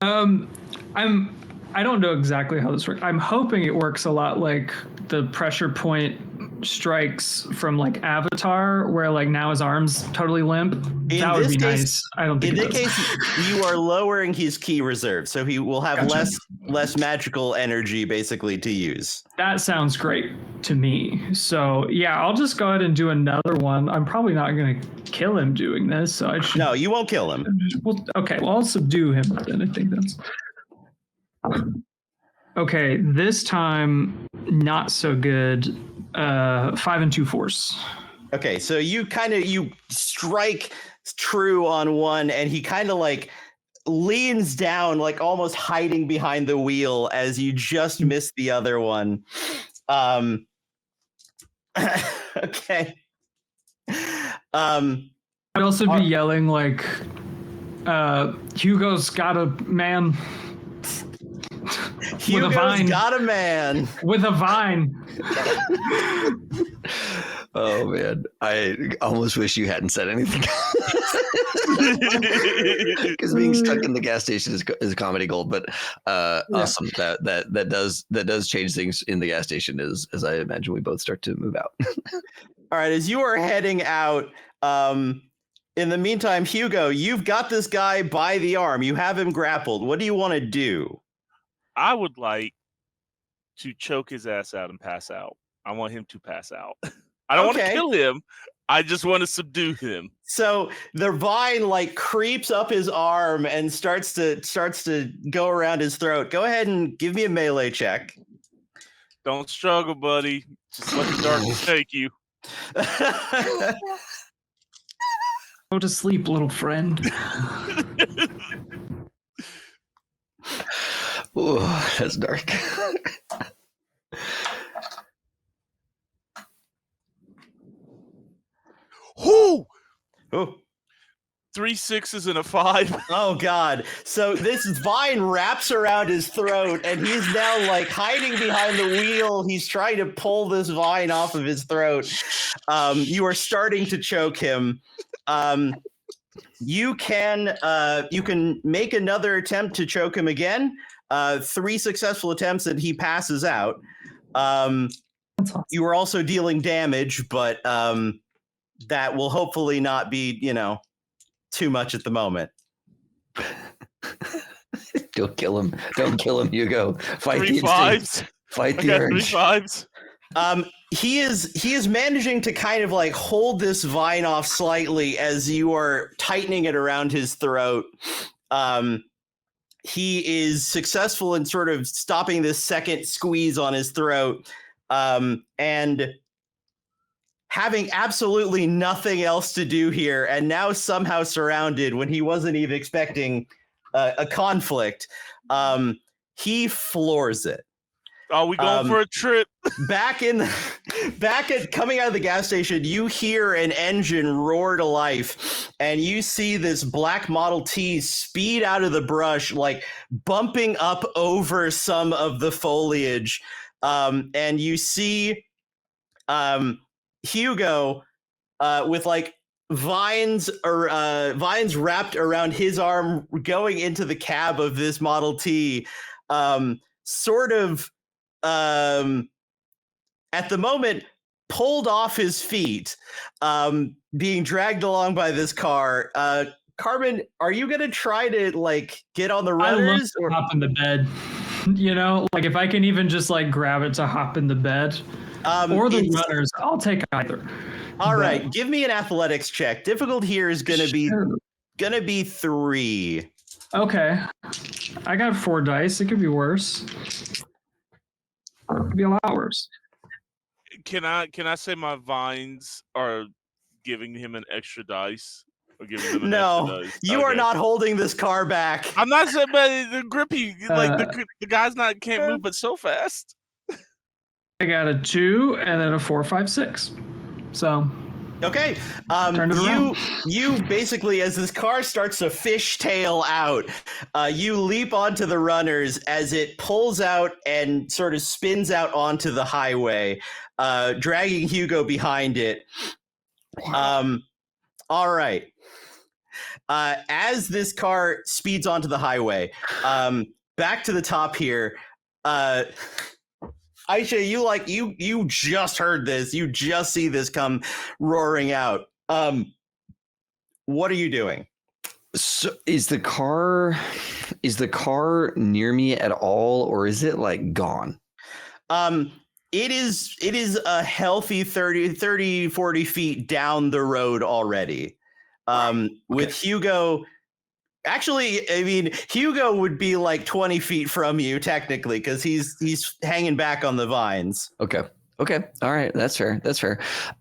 I don't know exactly how this works. I'm hoping it works a lot like the pressure point strikes from like Avatar, where like now his arm's totally limp. That would be nice. I don't think in it this does. case you are lowering his key reserve, so he will have less magical energy basically to use. That sounds great to me. So yeah, I'll just go ahead and do another one. I'm probably not going to kill him doing this, so I should. No, you won't kill him. Well, okay, well I'll subdue him then. I think that's. Okay, this time not so good. 5 and 2 force. Okay, so you strike true on one, and he kind of like leans down, like almost hiding behind the wheel as you just miss the other one. Okay. I'd also be yelling like, Hugo's got a man. Hugo's got a man with a vine. Oh man, I almost wish you hadn't said anything. Because being stuck in the gas station is comedy gold, but awesome. That does change things in the gas station as I imagine we both start to move out. All right, as you are heading out, in the meantime, Hugo, you've got this guy by the arm. You have him grappled. What do you want to do? I would like to choke his ass out and pass out. I want him to pass out. I don't want to kill him. I just want to subdue him. So the vine like creeps up his arm and starts to go around his throat. Go ahead and give me a melee check. Don't struggle, buddy. Just let the darkness take you. Go to sleep, little friend. Ooh, that's dark. Whoo! Oh. 3 6s and a 5. Oh God. So this vine wraps around his throat and he's now like hiding behind the wheel. He's trying to pull this vine off of his throat. You are starting to choke him. You can make another attempt to choke him again. 3 successful attempts and he passes out. You are also dealing damage, but that will hopefully not be, too much at the moment. Don't kill him. Don't kill him, Hugo. Fight 3 the 5s. instinct. Fight I the got 3 urge. 5s. He is managing to kind of like hold this vine off slightly as you are tightening it around his throat. He is successful in sort of stopping this second squeeze on his throat, and having absolutely nothing else to do here, and now somehow surrounded when he wasn't even expecting a conflict. He floors it. Are we going for a trip? Back at coming out of the gas station, you hear an engine roar to life, and you see this black Model T speed out of the brush, like bumping up over some of the foliage. And you see Hugo with like vines wrapped around his arm, going into the cab of this Model T, sort of at the moment pulled off his feet, being dragged along by this car. Carmen, are you gonna try to like get on the runners? I love to hop in the bed. You know, like if I can even just like grab it to hop in the bed, or the runners, I'll take either. All right, give me an athletics check. Difficult here is gonna be 3. Okay, I got 4 dice. It could be worse. It could be a lot worse. Can I say my vines are giving him an extra dice? Or giving him an extra dice? You are not holding this car back. I'm not saying, but the grippy, like the guy's can't move, but so fast. I got a 2 and then a 4, 5, 6. So okay, you basically, as this car starts to fishtail out, you leap onto the runners as it pulls out and sort of spins out onto the highway, dragging Hugo behind it. All right. As this car speeds onto the highway, back to the top here. Aisha, you just heard this. You just see this come roaring out. What are you doing? So is the car near me at all, or is it like gone? It is a healthy 30, 40 feet down the road already. With Hugo, actually, I mean, Hugo would be like 20 feet from you technically, because he's hanging back on the vines. Okay. All right. That's fair.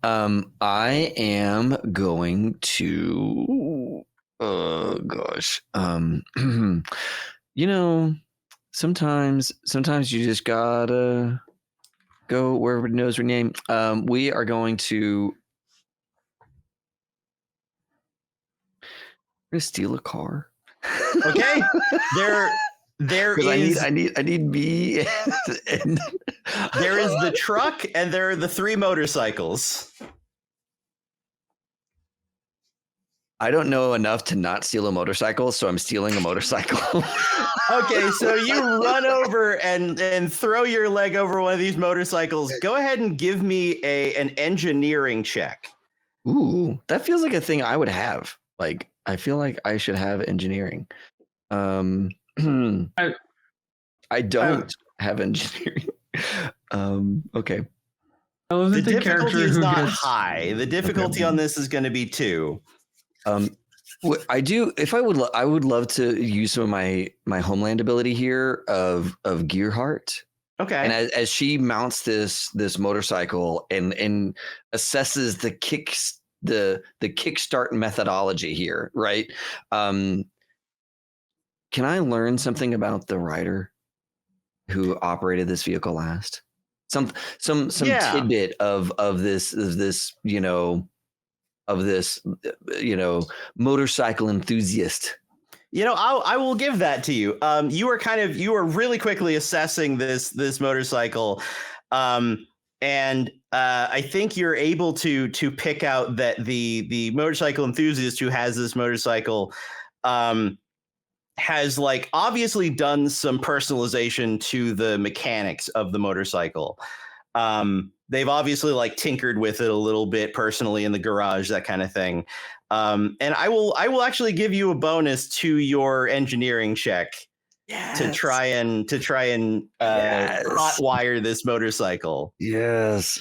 I am going to, oh gosh. You know, sometimes you just gotta go where everybody knows your name. We are going to steal a car. Okay. There is. I need me. And there is the truck, and there are the 3 motorcycles. I don't know enough to not steal a motorcycle, so I'm stealing a motorcycle. Okay, so you run over and throw your leg over one of these motorcycles. Go ahead and give me an engineering check. Ooh, that feels like a thing I would have. Like, I feel like I should have engineering. I don't have engineering. Okay. The difficulty is not high. The difficulty on this is going to be 2. I do. If I would love to use some of my homeland ability here of Gearheart. Okay. And as she mounts this motorcycle and assesses the kickstart methodology here, right? Can I learn something about the rider who operated this vehicle last? Some tidbit of this motorcycle enthusiast. I will give that to you. You are really quickly assessing this motorcycle, and I think you're able to pick out that the motorcycle enthusiast who has this motorcycle has like obviously done some personalization to the mechanics of the motorcycle. They've obviously like tinkered with it a little bit personally in the garage, that kind of thing. And I will actually give you a bonus to your engineering check. Yes. to try and hotwire this motorcycle. Yes.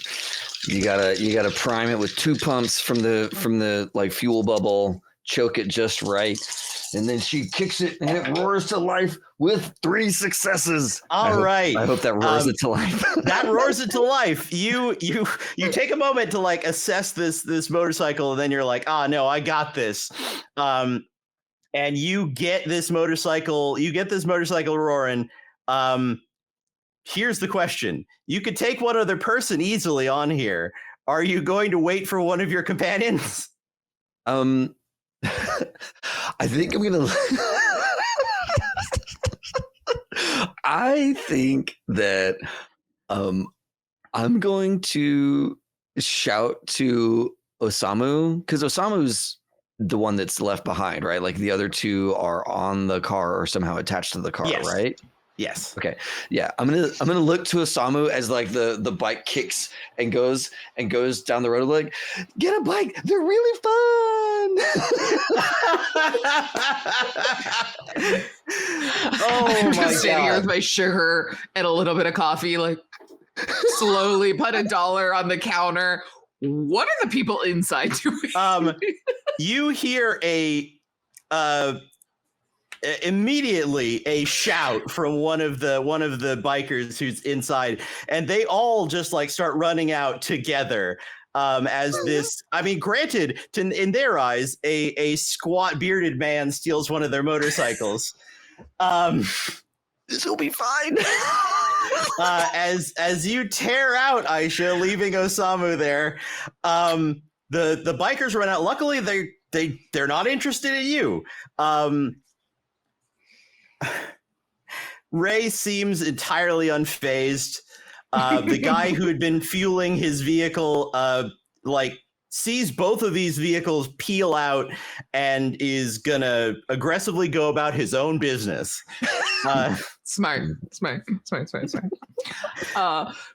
You gotta prime it with 2 pumps from the like fuel bubble, choke it just right, and then she kicks it and it roars to life with 3 successes. I hope that roars it to life. That roars it to life. You take a moment to like assess this motorcycle, and then you're like, no, I got this. And you get this motorcycle roaring. here's the question. You could take one other person easily on here. Are you going to wait for one of your companions? I think I'm gonna. I think that I'm going to shout to Osamu, because Osamu's the one that's left behind, right? Like the other two are on the car or somehow attached to the car, Yes. right? Yes. Okay. Yeah. I'm gonna look to Osamu as like the bike kicks and goes down the road, like, get a bike, they're really fun. Oh my Sitting here with god. my sugar and a little bit of coffee, like slowly put $1 on the counter. What are the people inside doing? You hear immediately a shout from one of the bikers who's inside, and they all just like start running out together. As this, I mean, granted, in their eyes, a squat bearded man steals one of their motorcycles. This will be fine. As you tear out Aisha, leaving Osamu there, the bikers run out. Luckily, they're not interested in you. Ray seems entirely unfazed. The guy who had been fueling his vehicle, sees both of these vehicles peel out and is gonna aggressively go about his own business. Smart.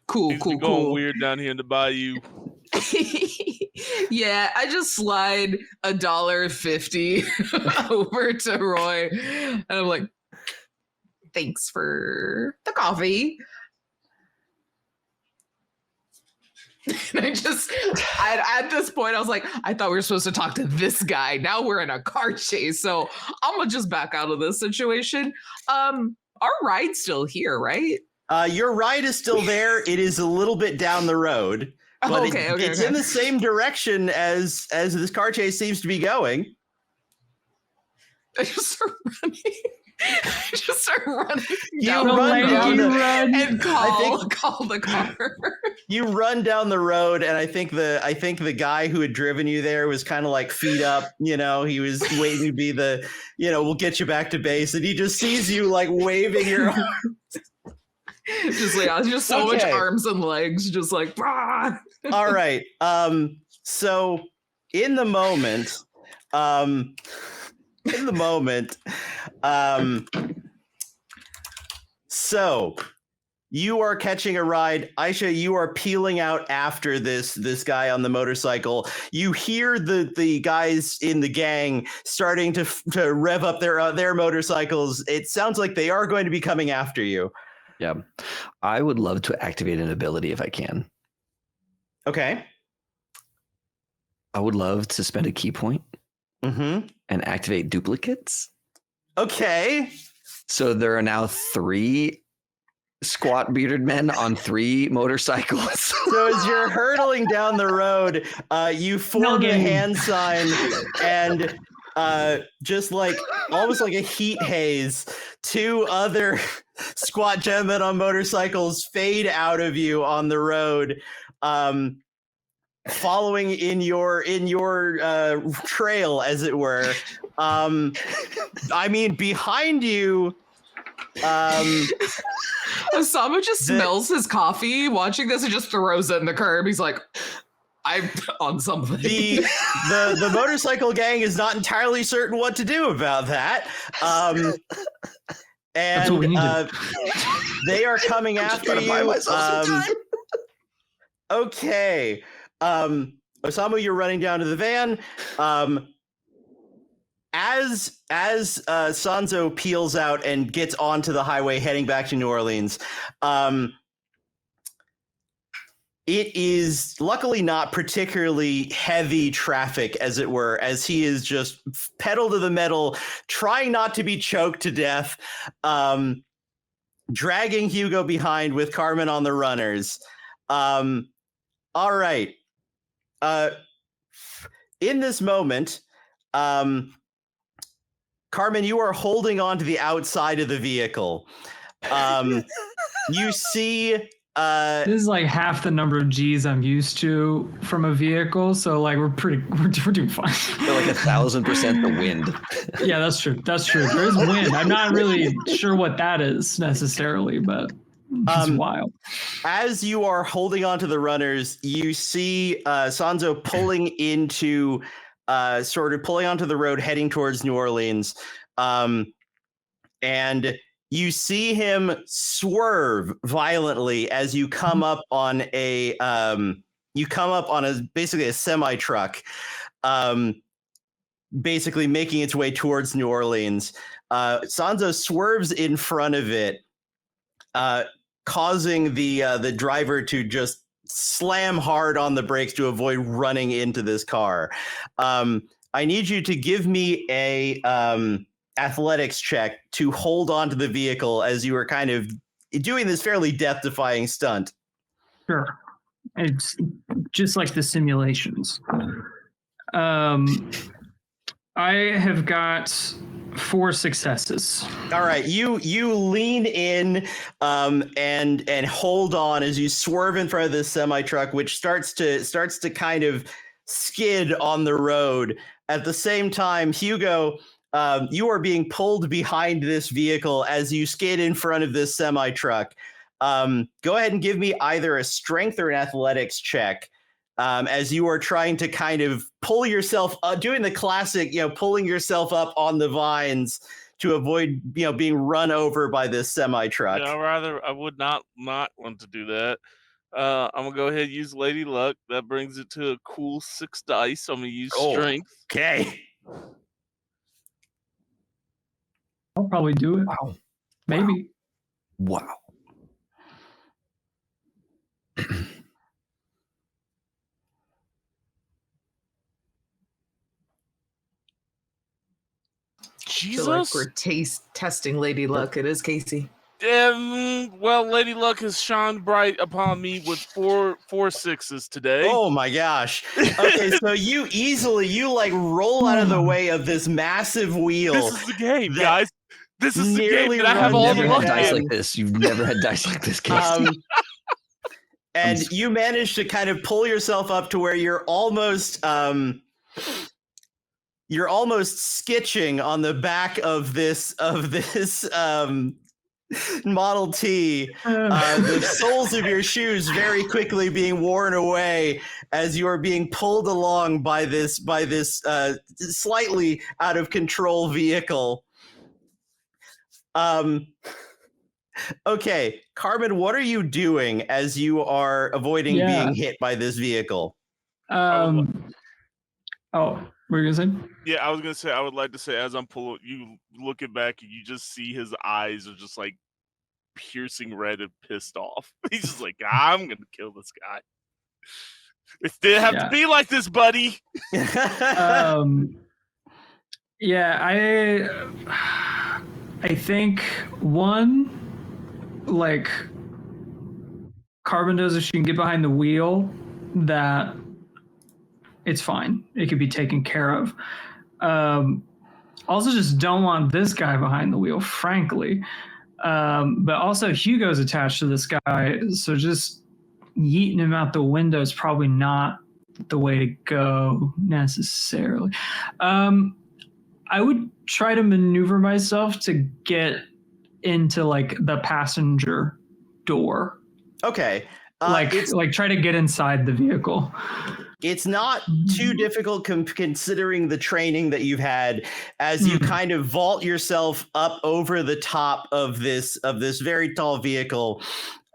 Cool. He's been going weird down here in the bayou. Yeah, I just slide $1.50 over to Roy, and I'm like, thanks for the coffee. And at this point, I was like, I thought we were supposed to talk to this guy. Now we're in a car chase, so I'm gonna just back out of this situation. Our ride's still here, right? Your ride is still there. It is a little bit down the road, but it's in the same direction as this car chase seems to be going. I just start running. You run and call the car. You run down the road, and I think the guy who had driven you there was kind of like feet up. You know, he was waiting to be we'll get you back to base, and he just sees you like waving your arms. Just so much arms and legs, just like. Rah! All right. So in the moment. So you are catching a ride. Aisha, you are peeling out after this guy on the motorcycle. You hear the guys in the gang starting to rev up their motorcycles. It sounds like they are going to be coming after you. Yeah. I would love to activate an ability if I can. Okay. I would love to spend a key point. Mm-hmm. And activate duplicates. Okay. So there are now 3 squat bearded men on 3 motorcycles. So as you're hurtling down the road, you form a hand sign, and just like almost like a heat haze, 2 other squat gentlemen on motorcycles fade out of you on the road. Following in your trail, as it were. I mean, behind you. Osamu just smells his coffee watching this and just throws it in the curb. He's like, I'm on something. The motorcycle gang is not entirely certain what to do about that. And they are coming after you. Okay. Osamu, you're running down to the van. As Sanzo peels out and gets onto the highway heading back to New Orleans, it is luckily not particularly heavy traffic, as it were, as he is just pedal to the metal, trying not to be choked to death, dragging Hugo behind with Carmen on the runners. All right. In this moment, Carmen, you are holding on to the outside of the vehicle. You see This is like half the number of G's I'm used to from a vehicle, so like we're doing fine. They're like 1,000% the wind. Yeah, that's true. That's true. There is wind. I'm not really sure what that is necessarily, but it's wild. As you are holding on to the runners, you see Sanzo pulling into sort of pulling onto the road heading towards New Orleans. And you see him swerve violently as you come up on a basically a semi truck, basically making its way towards New Orleans. Sanzo swerves in front of it, causing the driver to just slam hard on the brakes to avoid running into this car. I need you to give me a athletics check to hold on to the vehicle as you are kind of doing this fairly death-defying stunt. Sure. It's just like the simulations. I have got 4 successes. All right, you lean in and hold on as you swerve in front of this semi-truck, which starts to kind of skid on the road. At the same time, Hugo, you are being pulled behind this vehicle as you skid in front of this semi-truck. Go ahead and give me either a strength or an athletics check as you are trying to kind of pull yourself up, doing the classic, pulling yourself up on the vines to avoid, being run over by this semi-truck. I would not want to do that. I'm going to go ahead and use Lady Luck. That brings it to a cool 6 dice. I'm going to use strength. Okay. I'll probably do it. Wow. Maybe. Wow. Jesus. So like we're testing Lady Luck. It is Casey. Well, Lady Luck has shone bright upon me with four sixes today. Oh my gosh. Okay, so you roll out of the way of this massive wheel. This is the game, guys. This is the game that I have You've all the never luck had dice in. like this. You've never had dice like this, Casey. And you manage to kind of pull yourself up to where you're almost skitching on the back of this Model T, the soles of your shoes very quickly being worn away as you are being pulled along by this slightly out of control vehicle. Okay, Carmen, what are you doing as you are avoiding being hit by this vehicle? Oh, what were you gonna say? Yeah, I was gonna say I would like to say as I'm pulling, you looking back and you just see his eyes are just like piercing red and pissed off. He's just like, I'm gonna kill this guy. It didn't have to be like this, buddy. I think one, like Carbon knows if she can get behind the wheel, that it's fine. It could be taken care of. Also just don't want this guy behind the wheel, frankly. But also Hugo's attached to this guy, so just yeeting him out the window is probably not the way to go necessarily. I would try to maneuver myself to get into like the passenger door. Okay. Try to get inside the vehicle. It's not too difficult considering the training that you've had as you kind of vault yourself up over the top of this very tall vehicle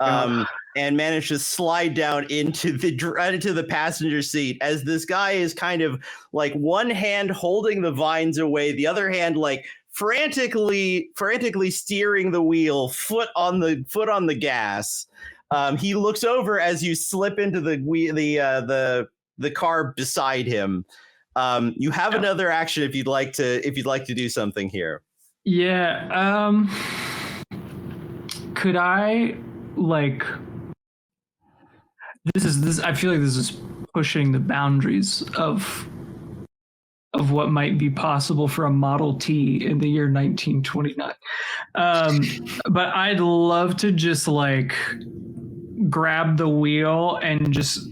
and manage to slide down into the passenger seat as this guy is kind of like one hand holding the vines away, the other hand like frantically steering the wheel, foot on the gas. He looks over as you slip into the car beside him. You have another action if you'd like to do something here. Yeah. Could I like this? I feel like this is pushing the boundaries of of what might be possible for a Model T in the year 1929. But I'd love to just like grab the wheel and just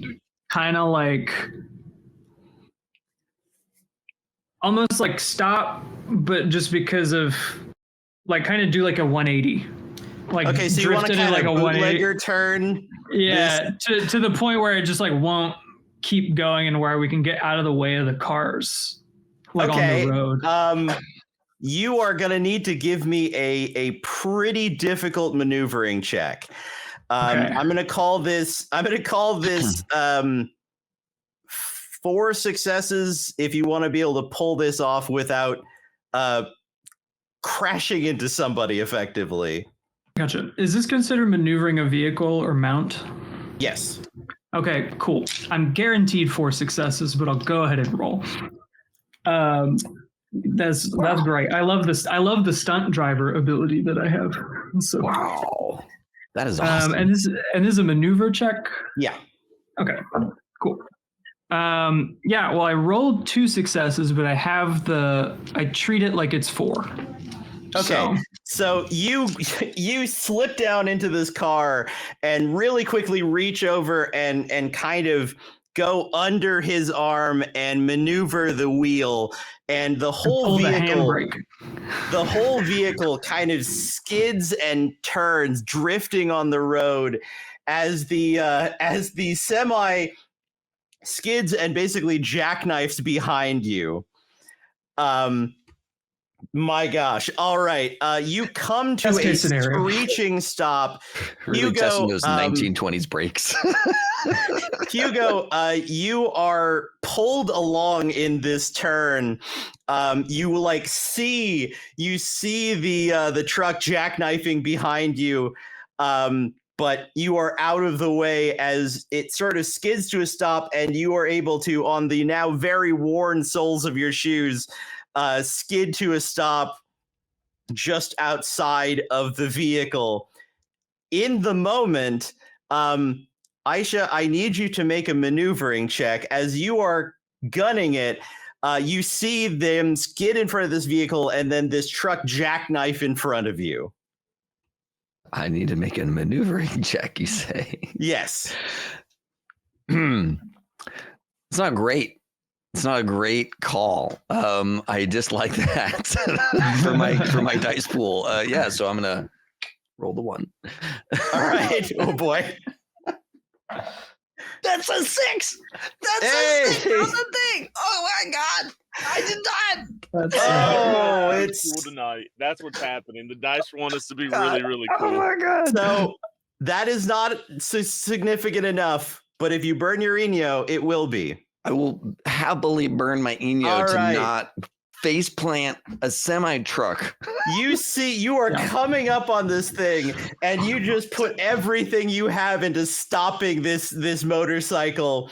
kind of like almost like stop, but just because of like kind of do like a 180. Like Okay, so you want to drifted kind in of like a bootlegger turn. Yeah, to the point where it just like won't keep going and where we can get out of the way of the cars, like on the road. You are gonna need to give me a pretty difficult maneuvering check. Okay. I'm gonna call this 4 successes if you want to be able to pull this off without crashing into somebody effectively. Gotcha. Is this considered maneuvering a vehicle or mount? Yes. Okay, cool. I'm guaranteed 4 successes, but I'll go ahead and roll. That's great. I love this. I love the stunt driver ability that I have. So Wow, that is awesome. and this is a maneuver check. Yeah. Okay, cool. Yeah, well, I rolled 2 successes, but I treat it like it's 4. Okay, so you slip down into this car and really quickly reach over and kind of go under his arm and maneuver the wheel, and the whole vehicle kind of skids and turns, drifting on the road as the semi skids and basically jackknifes behind you. My gosh. All right. You come to a screeching stop. Really Hugo, testing those 1920s brakes. Hugo, you are pulled along in this turn. You like see the truck jackknifing behind you. But you are out of the way as it sort of skids to a stop, and you are able to, on the now very worn soles of your shoes, skid to a stop just outside of the vehicle. In the moment, Aisha, I need you to make a maneuvering check. As you are gunning it, you see them skid in front of this vehicle and then this truck jackknife in front of you. I need to make a maneuvering check, you say? Yes. It's not great. It's not a great call. I dislike that for my dice pool. Yeah, so I'm gonna roll the 1. All right. Oh boy. That's a 6. That's a 6 on the thing. Oh my god. I did not. It's cool tonight. That's what's happening. The dice want us to be really, really cool. Oh my god. So that is not significant enough, but if you burn your Eno, it will be. I will happily burn my Eno not face plant a semi truck. You are coming up on this thing, and you just put everything you have into stopping this motorcycle.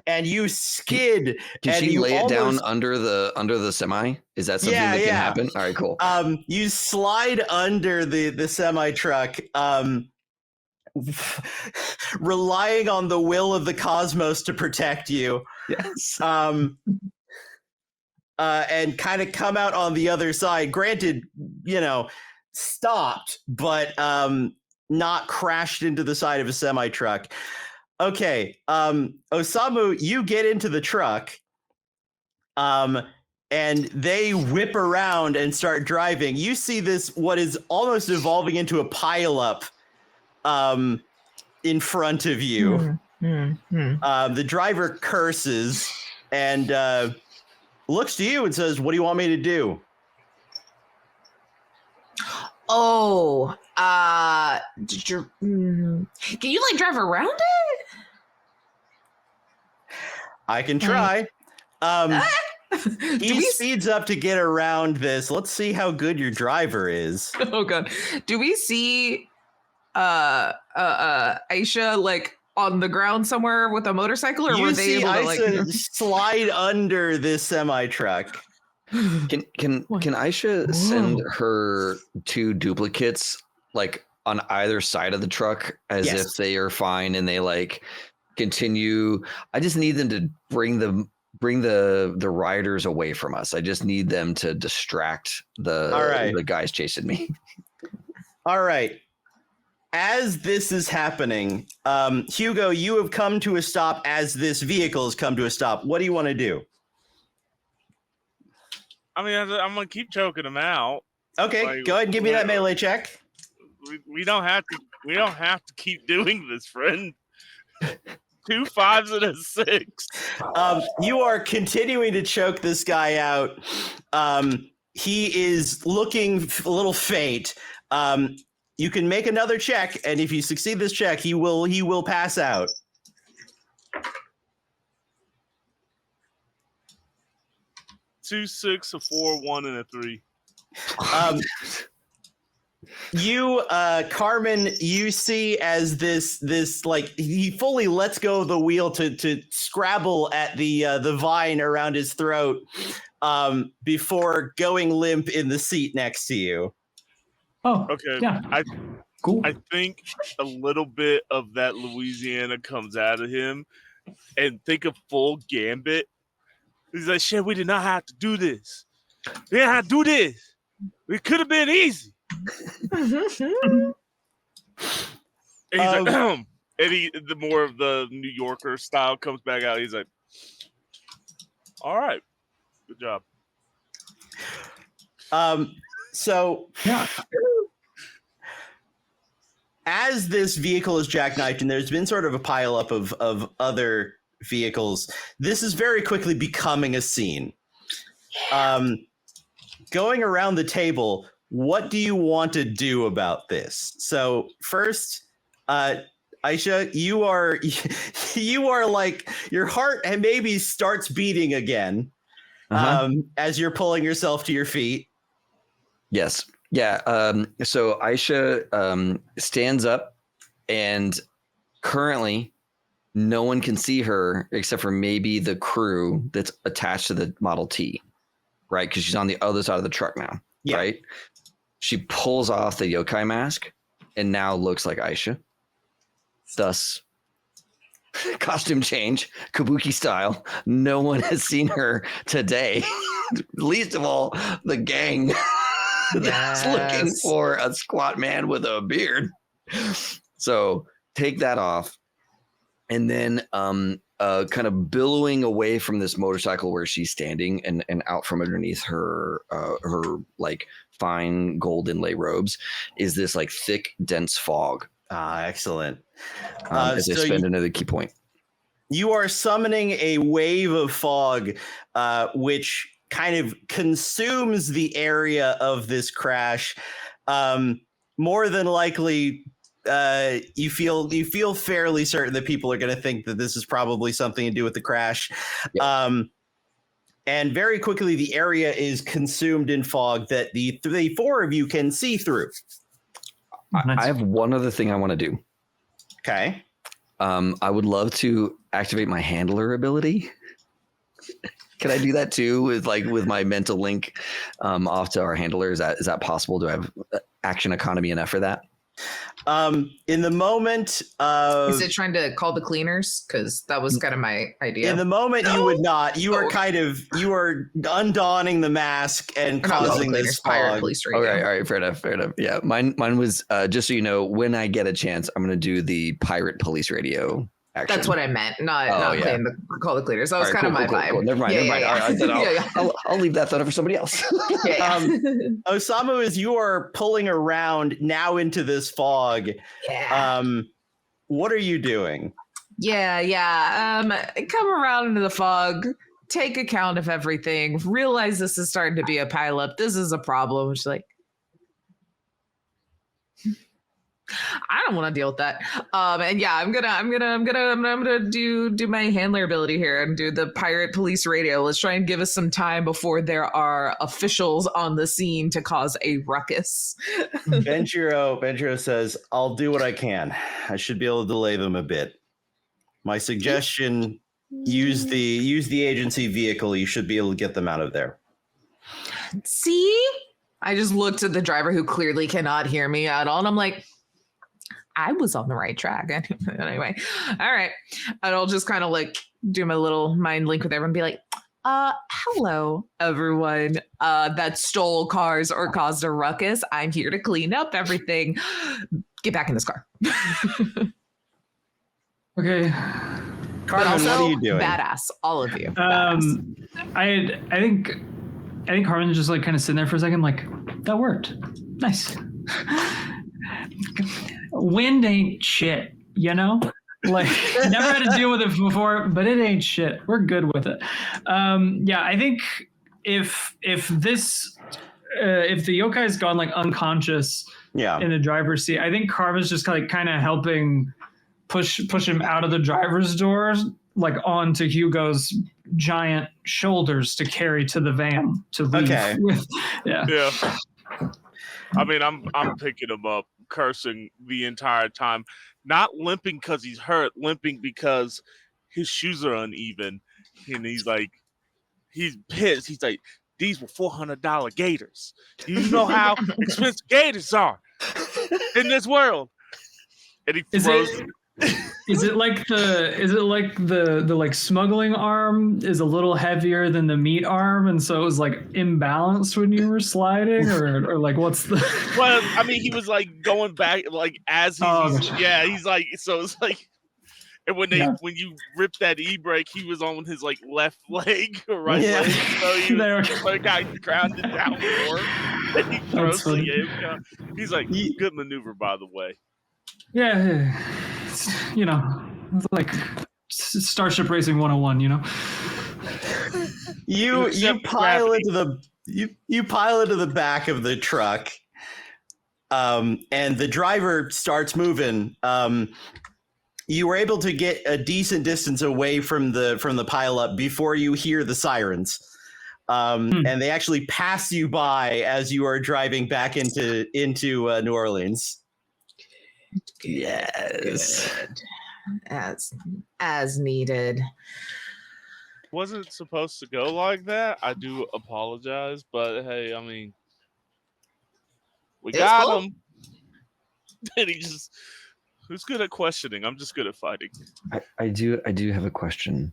And you skid. Can she lay it down under the semi? Is that something that can happen? All right, cool. You slide under the semi truck, relying on the will of the cosmos to protect you. Yes. And kind of come out on the other side. Granted, stopped, but not crashed into the side of a semi truck. Okay, Osamu, you get into the truck, and they whip around and start driving. You see what is almost evolving into a pileup in front of you. The driver curses and looks to you and says, "What do you want me to do?" Oh, can you like drive around it? I can try. He speeds up to get around this. Let's see how good your driver is. Oh god. Do we see Aisha like on the ground somewhere with a motorcycle, or were they able to like slide under this semi truck? Can Aisha send her 2 duplicates like on either side of the truck as if they are fine and they like continue? I just need them to bring the bring the riders away from us. I just need them to distract the guys chasing me. All right. As this is happening, Hugo, you have come to a stop as this vehicle has come to a stop. What do you want to do? I mean, I'm gonna keep choking him out. Okay, Like, go ahead and give me that melee check. We don't have to. We don't have to keep doing this, friend. 2 5s and a 6. You are continuing to choke this guy out. He is looking a little faint. You can make another check, and if you succeed this check, he will pass out. Two, 6, a 4, 1, and a 3. You, Carmen, you see as this like he fully lets go of the wheel to scrabble at the vine around his throat before going limp in the seat next to you. Oh, Okay. yeah. Cool. I think a little bit of that Louisiana comes out of him, and think of full Gambit. He's like, shit, we did not have to do this. We didn't have to do this. It could have been easy. And he's like, and the more of the New Yorker style comes back out. He's like, all right, good job. So Yeah. as this vehicle is jackknifed, and there's been sort of a pileup of other vehicles, this is very quickly becoming a scene. Going around the table, what do you want to do about this? So first, Aisha, you are like your heart and maybe starts beating again as you're pulling yourself to your feet. Yes. Yeah. So Aisha stands up, and currently no one can see her except for maybe the crew that's attached to the Model T, right? Because she's on the other side of the truck now, right? She pulls off the yokai mask and now looks like Aisha. Thus, costume change, kabuki style. No one has seen her today, least of all the gang. That's looking for a squat man with a beard. So take that off, and then kind of billowing away from this motorcycle where she's standing, and out from underneath her like fine gold inlay robes is this like thick, dense fog. Excellent. As I spend another key point. You are summoning a wave of fog, which kind of consumes the area of this crash. More than likely, you feel fairly certain that people are going to think that this is probably something to do with the crash. Yep. And very quickly, the area is consumed in fog that the four of you can see through. I have one other thing I want to do. Okay. I would love to activate my handler ability. Can I do that too with my mental link off to our handler? Is that possible? Do I have action economy enough for that? In the moment, is it trying to call the cleaners? Because that was kind of my idea. In the moment, you would not. You are undonning the mask and causing this fog. Okay, all right, fair enough. Yeah, mine was just so you know, when I get a chance, I'm going to do the pirate police radio. Action. That's what I meant, not call the cleaners. That was kind of my vibe. Cool. Never mind. I'll leave that thought for somebody else. Osamu, as you are pulling around now into this fog, what are you doing? Come around into the fog, take account of everything, realize this is starting to be a pileup. This is a problem. She's like, I don't want to deal with that. And yeah, I'm gonna do my handler ability here and do the pirate police radio. Let's try and give us some time before there are officials on the scene to cause a ruckus. Benjiro says, "I'll do what I can. I should be able to delay them a bit. My suggestion: use the agency vehicle. You should be able to get them out of there." See, I just looked at the driver who clearly cannot hear me at all, and I'm like, I was on the right track. Anyway, all right. And I'll just kind of like do my little mind link with everyone and be like, Hello, everyone that stole cars or caused a ruckus. I'm here to clean up everything. Get back in this car. Okay. Carmen, also, what are you doing? Badass, all of you. Badass. I think Carmen's just like kind of sitting there for a second, like, that worked. Nice. Wind ain't shit, you know? Like, never had to deal with it before, but it ain't shit. We're good with it. Yeah, I think if the yokai's gone like unconscious in the driver's seat, I think Carmen's just like kind of helping push him out of the driver's doors, like onto Hugo's giant shoulders to carry to the van to leave. Okay. Yeah. I mean, I'm picking him up, cursing the entire time, not limping because he's hurt, limping because his shoes are uneven, and he's pissed. He's like, these were $400 gators. Do you know how expensive gators are in this world? And he throws. Is it like the like smuggling arm is a little heavier than the meat arm, and so it was like imbalanced when you were sliding, or like what's the? Well, I mean, he was like going back, like as he's like, so it's like, and when you rip that e-brake, he was on his like left leg or right leg, so he got grounded down more, and he throws the He's like, good maneuver, by the way. Yeah. You know, it's like Starship Racing 101, you know. You pile into the back of the truck, and the driver starts moving. You were able to get a decent distance away from the pile up before you hear the sirens, and they actually pass you by as you are driving back into New Orleans. Yes. As needed. Wasn't supposed to go like that. I do apologize, but hey, I mean, we got him. And who's good at questioning? I'm just good at fighting. I do have a question.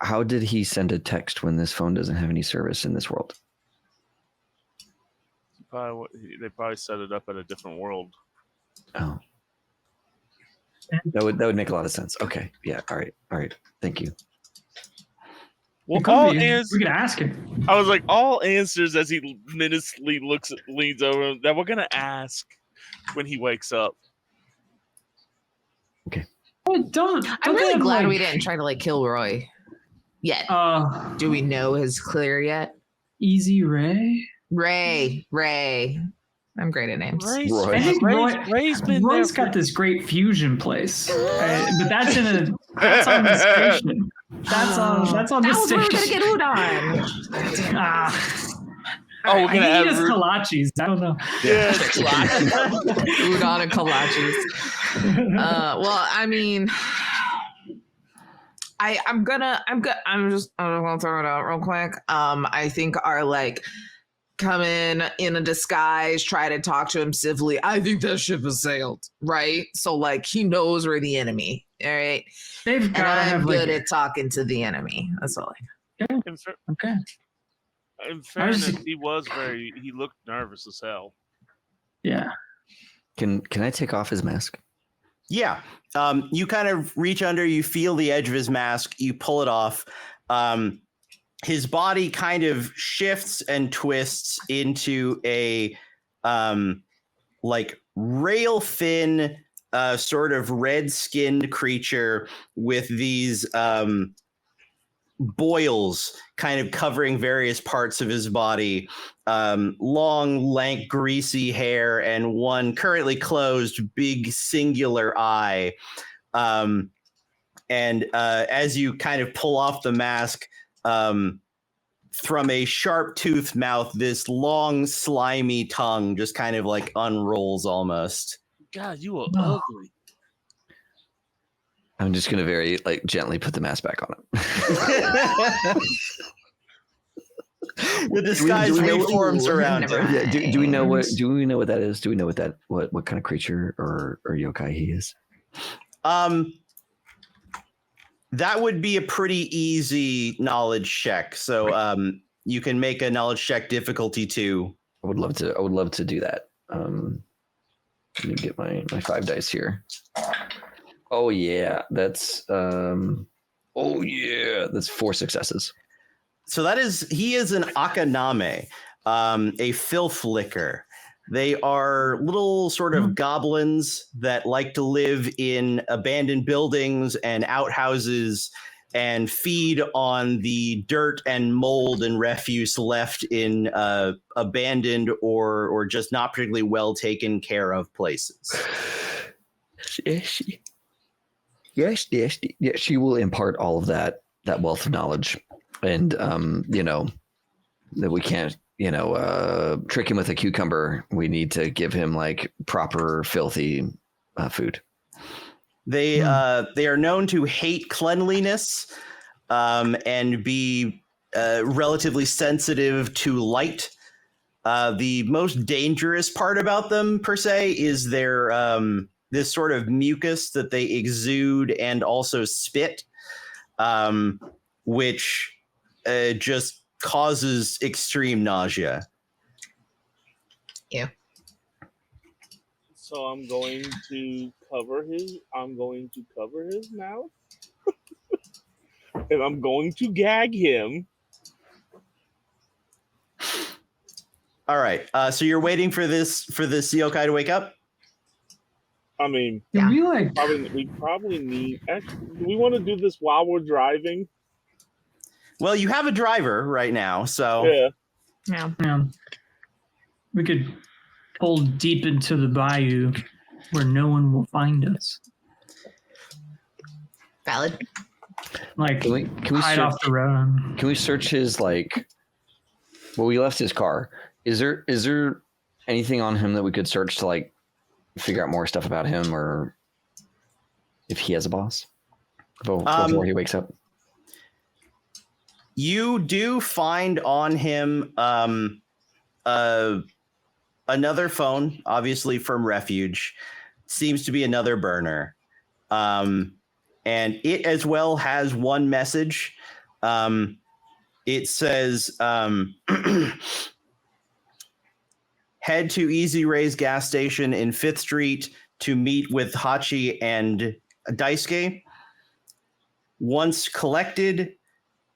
How did he send a text when this phone doesn't have any service in this world? They probably set it up at a different world. Oh, that would make a lot of sense. Okay, yeah, all right. Thank you. Well, we could ask him. I was like, all answers as he menacingly leans over that we're gonna ask when he wakes up. Okay. I'm really glad we didn't try to like kill Roy yet. Do we know his clear yet? Easy Ray. I'm great at names. Roy's got this great fusion place, but that's on the station. That's on the station. We're gonna get udon. We're gonna eat his kolaches. I don't know. Yeah, udon and kolaches. Well, I mean, I'm gonna throw it out real quick. I think our like. Come in a disguise, try to talk to him civilly. I think that ship has sailed, right? So like he knows we're the enemy, all right? They've got to have good at talking to the enemy. That's all. Okay. In fairness, he looked nervous as hell. Yeah. Can I take off his mask? Yeah. You kind of reach under, you feel the edge of his mask, you pull it off. His body kind of shifts and twists into a like rail thin sort of red skinned creature with these boils kind of covering various parts of his body, long, lank, greasy hair, and one currently closed big singular eye. And as you kind of pull off the mask, from a sharp-toothed mouth, this long, slimy tongue just kind of like unrolls almost. God, you are ugly. I'm just gonna very like gently put the mask back on him. The disguise reforms around him. Yeah, do we know what that is? Do we know what kind of creature or yokai he is? That would be a pretty easy knowledge check. So you can make a knowledge check difficulty 2. I would love to do that. Let me get my 5 dice here. Oh yeah, that's 4 successes. So he is an Akaname, a filth licker. They are little sort of goblins that like to live in abandoned buildings and outhouses and feed on the dirt and mold and refuse left in abandoned or just not particularly well taken care of places. Yes, she will impart all of that wealth of knowledge, and that we can't trick him with a cucumber. We need to give him like proper filthy food. They are known to hate cleanliness and be relatively sensitive to light. The most dangerous part about them, per se, is their this sort of mucus that they exude and also spit, which just causes extreme nausea. Yeah. So I'm going to cover his mouth. And I'm going to gag him. All right. So you're waiting for this yokai to wake up? I mean, Yeah. we probably need. Actually, do we want to do this while we're driving? Well, you have a driver right now, so Yeah. Yeah. We could pull deep into the bayou where no one will find us. Valid. Like, Can we hide off the road. Can we search his we left his car. Is there anything on him that we could search to figure out more stuff about him, or if he has a boss before he wakes up? You do find on him another phone, obviously from Refuge. Seems to be another burner. And it as well has one message. It says, head to Easy Ray's gas station in 5th Street to meet with Hachi and Daisuke. Once collected,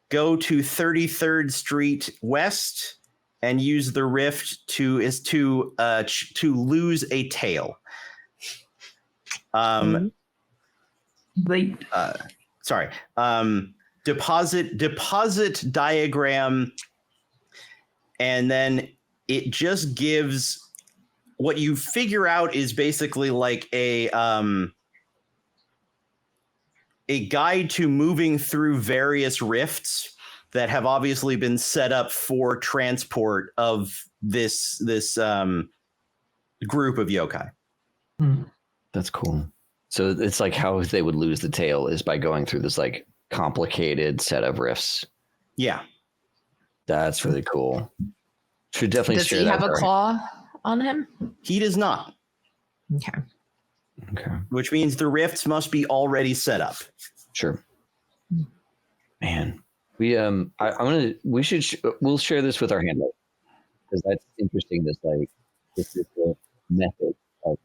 go to 33rd Street West and use the rift to lose a tail. Deposit diagram, and then it just gives what you figure out is basically like a guide to moving through various rifts that have obviously been set up for transport of this group of yokai. That's cool. So it's like how they would lose the tail is by going through this complicated set of rifts. Yeah. That's really cool. Should definitely Does share he that. have a claw on him? He does not. Okay. Which means the rifts must be already set up. Sure. Man, we'll share this with our handler because that's interesting. This is the method of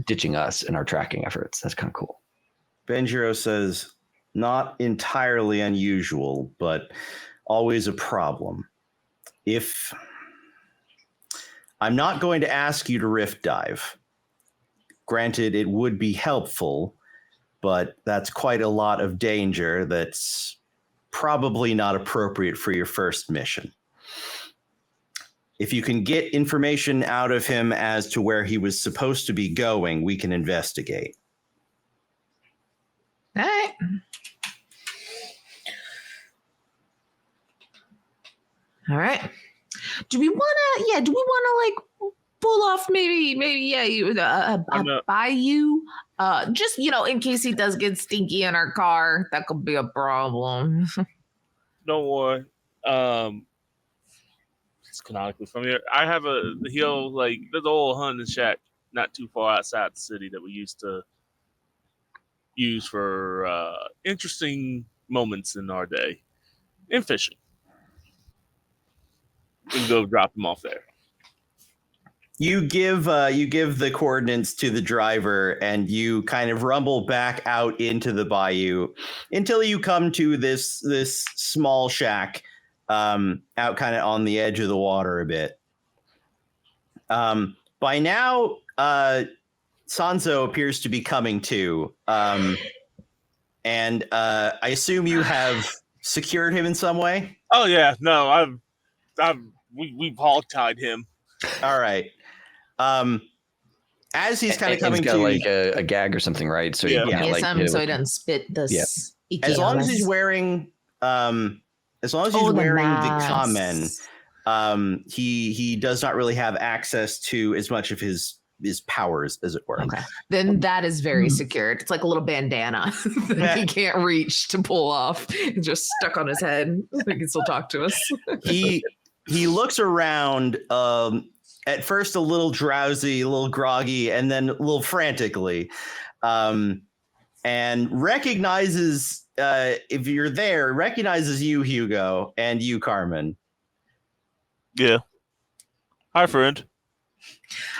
ditching us in our tracking efforts. That's kind of cool. Benjiro says, not entirely unusual, but always a problem. If I'm not going to ask you to rift dive, granted, it would be helpful, but that's quite a lot of danger that's probably not appropriate for your first mission. If you can get information out of him as to where he was supposed to be going, we can investigate. All right. All right. Do we want to pull off maybe a bayou? Just, in case he does get stinky in our car, that could be a problem. Don't worry. It's canonically from here. I have there's an old hunting shack not too far outside the city that we used to use for interesting moments in our day in fishing. We can go drop them off there. You give the coordinates to the driver, and you kind of rumble back out into the bayou until you come to this small shack out kind of on the edge of the water a bit. By now, Sanzo appears to be coming to, and I assume you have secured him in some way. Oh yeah, no, we've hog-tied him. All right. As he's kind of coming he's got to, like a gag or something, right? So Yeah. you can't, like, hit it so he with- doesn't spit this. as long as he's wearing, the common, he does not really have access to as much of his powers, as it were. Okay. Then that is very secured. It's like a little bandana that he can't reach to pull off. It's just stuck on his head. He can still talk to us. He looks around, at first a little drowsy, a little groggy, and then a little frantically, and recognizes, if you're there, recognizes you, Hugo, and you, Carmen. Yeah. Hi, friend.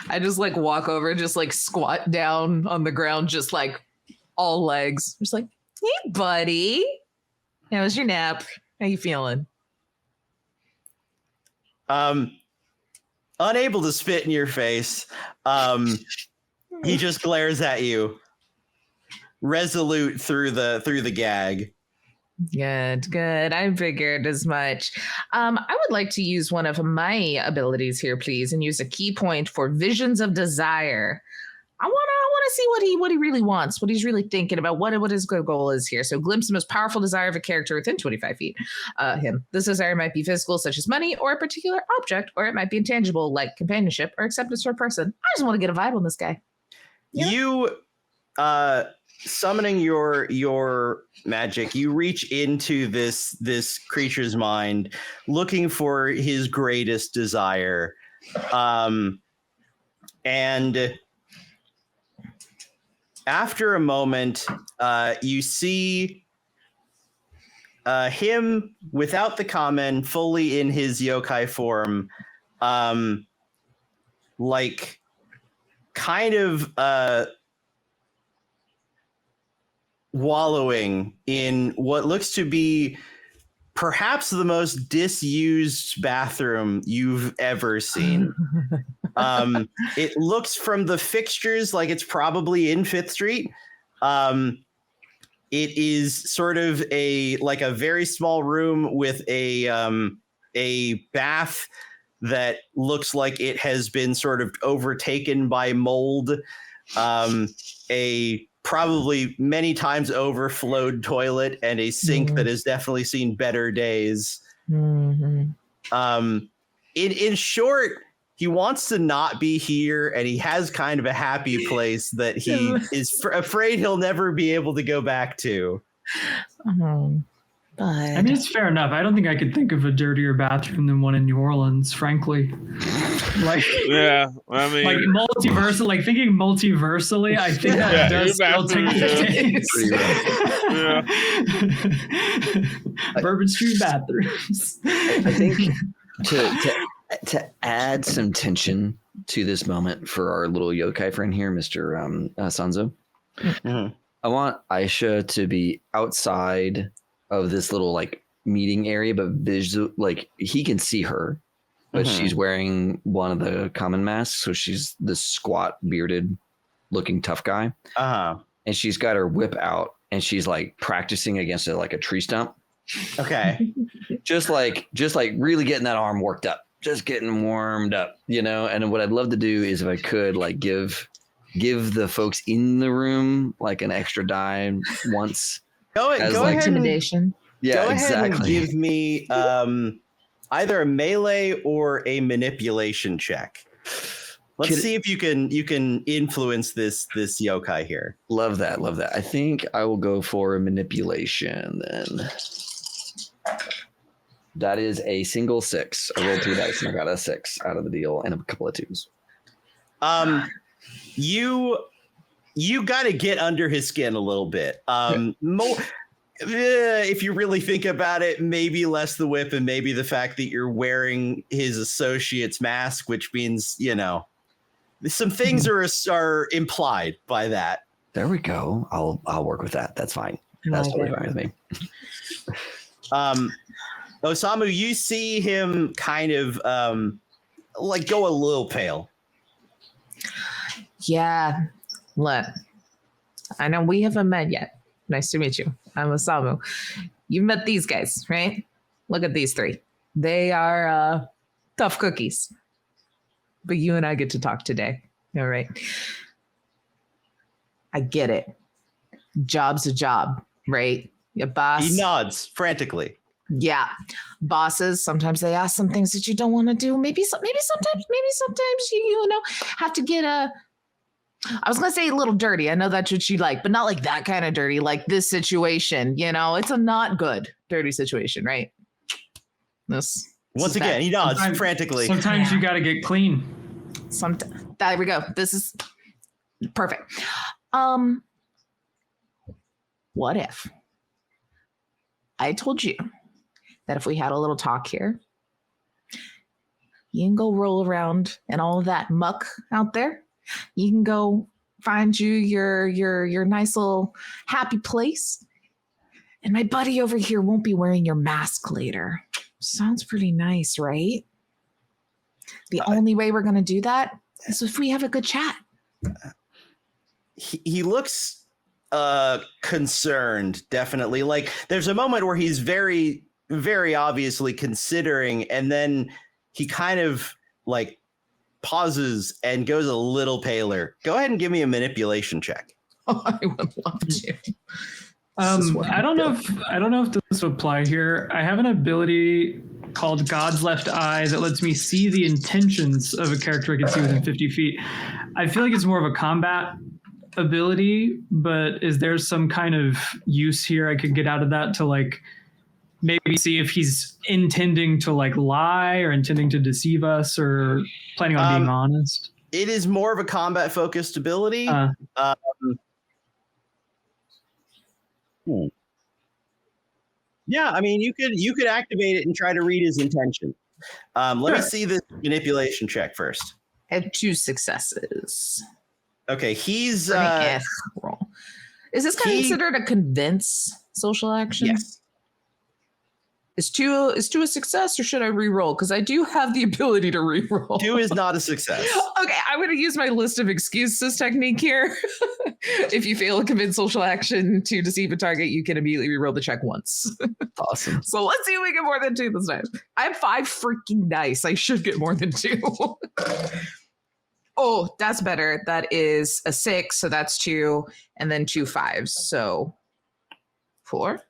I just like walk over, just like squat down on the ground, just like all legs. Just like, hey, buddy. How was your nap? How you feeling? Unable to spit in your face, he just glares at you, resolute through the gag. Good. I figured as much. I would like to use one of my abilities here, please, and use a key point for Visions of Desire. I want to see what he really wants, what he's really thinking about, what his goal is here. So glimpse the most powerful desire of a character within 25 feet. Him. This desire might be physical, such as money, or a particular object, or it might be intangible, like companionship or acceptance for a person. I just want to get a vibe on this guy. Yeah. You, summoning your magic, you reach into this creature's mind, looking for his greatest desire, and after a moment, you see him without the common, fully in his yokai form, like kind of wallowing in what looks to be perhaps the most disused bathroom you've ever seen. It looks from the fixtures like it's probably in Fifth Street. It is sort of a very small room with a bath that looks like it has been sort of overtaken by mold. A probably many times overflowed toilet and a sink that has definitely seen better days. In short, he wants to not be here, and he has kind of a happy place that he is afraid he'll never be able to go back to. But I mean, it's fair enough. I don't think I could think of a dirtier bathroom than one in New Orleans, frankly. Like, Yeah, I mean, like multiversal, like thinking multiversally, I think that does still take the case. Bourbon Street bathrooms. I think to add some tension to this moment for our little yokai friend here, Mr. Sanzo, I want Aisha to be outside of this little like meeting area, but like he can see her, but she's wearing one of the common masks, so she's this squat, bearded looking tough guy. And she's got her whip out, and she's like practicing against it like a tree stump. Okay. just like really getting that arm worked up, just getting warmed up, you know. And what I'd love to do is, if I could, like give the folks in the room like an extra die once. Go As ahead. like intimidation. Yeah, Go ahead exactly. and give me either a melee or a manipulation check. Let's see if you can influence this yokai here. Love that. I think I will go for a manipulation then. That is a single 6. I rolled 2 dice and I got a 6 out of the deal and a couple of 2s. You you got to get under his skin a little bit. If you really think about it, maybe less the whip and maybe the fact that you're wearing his associate's mask, which means, some things are implied by that. There we go. I'll work with that. That's fine. That's totally fine with me. Osamu, you see him kind of go a little pale. Yeah. Look, I know we haven't met yet. Nice to meet you. I'm Osamu. You've met these guys, right? Look at these three. They are tough cookies. But you and I get to talk today. All right. I get it. Job's a job, right? Your boss. He nods frantically. Yeah. Bosses, sometimes they ask some things that you don't want to do. Maybe sometimes you have to get I was going to say a little dirty. I know that's what you like, but not like that kind of dirty, like this situation, it's a not good dirty situation, right? Once again, he nods frantically. Sometimes you got to get clean. There we go. This is perfect. What if I told you that if we had a little talk here, you can go roll around in all of that muck out there. You can go find your nice little happy place. And my buddy over here won't be wearing your mask later. Sounds pretty nice, right? The only way we're going to do that is if we have a good chat. He looks concerned, definitely. Like there's a moment where he's very, very obviously considering, and then he kind of pauses and goes a little paler. Go ahead and give me a manipulation check. Oh, I would love to. I don't know if this would apply here. I have an ability called God's Left Eye that lets me see the intentions of a character I can see within 50 feet. I feel like it's more of a combat ability, but is there some kind of use here I could get out of that to maybe see if he's intending to lie or intending to deceive us or planning on being honest? It is more of a combat focused ability. Yeah, I mean, you could activate it and try to read his intention. Let me see this manipulation check first. I have 2 successes. Okay, he's roll. Is this kind of considered a convince social action? Yes. Is 2 a success, or should I re-roll? Because I do have the ability to re-roll. 2 is not a success. Okay, I'm going to use my list of excuses technique here. If you fail a convince social action to deceive a target, you can immediately re-roll the check once. Awesome. So let's see if we get more than 2 this time. I have 5 freaking dice. I should get more than 2. Oh, that's better. That is a 6, so that's 2, and then 2 5s, so 4.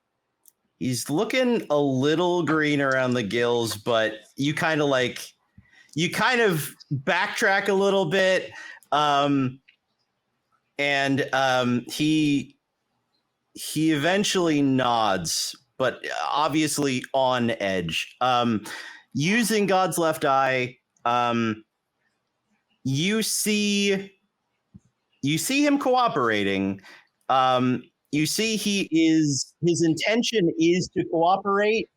He's looking a little green around the gills, but you kind of backtrack a little bit. And he eventually nods, but obviously on edge. Using God's Left Eye, you see him cooperating. You see his intention is to cooperate,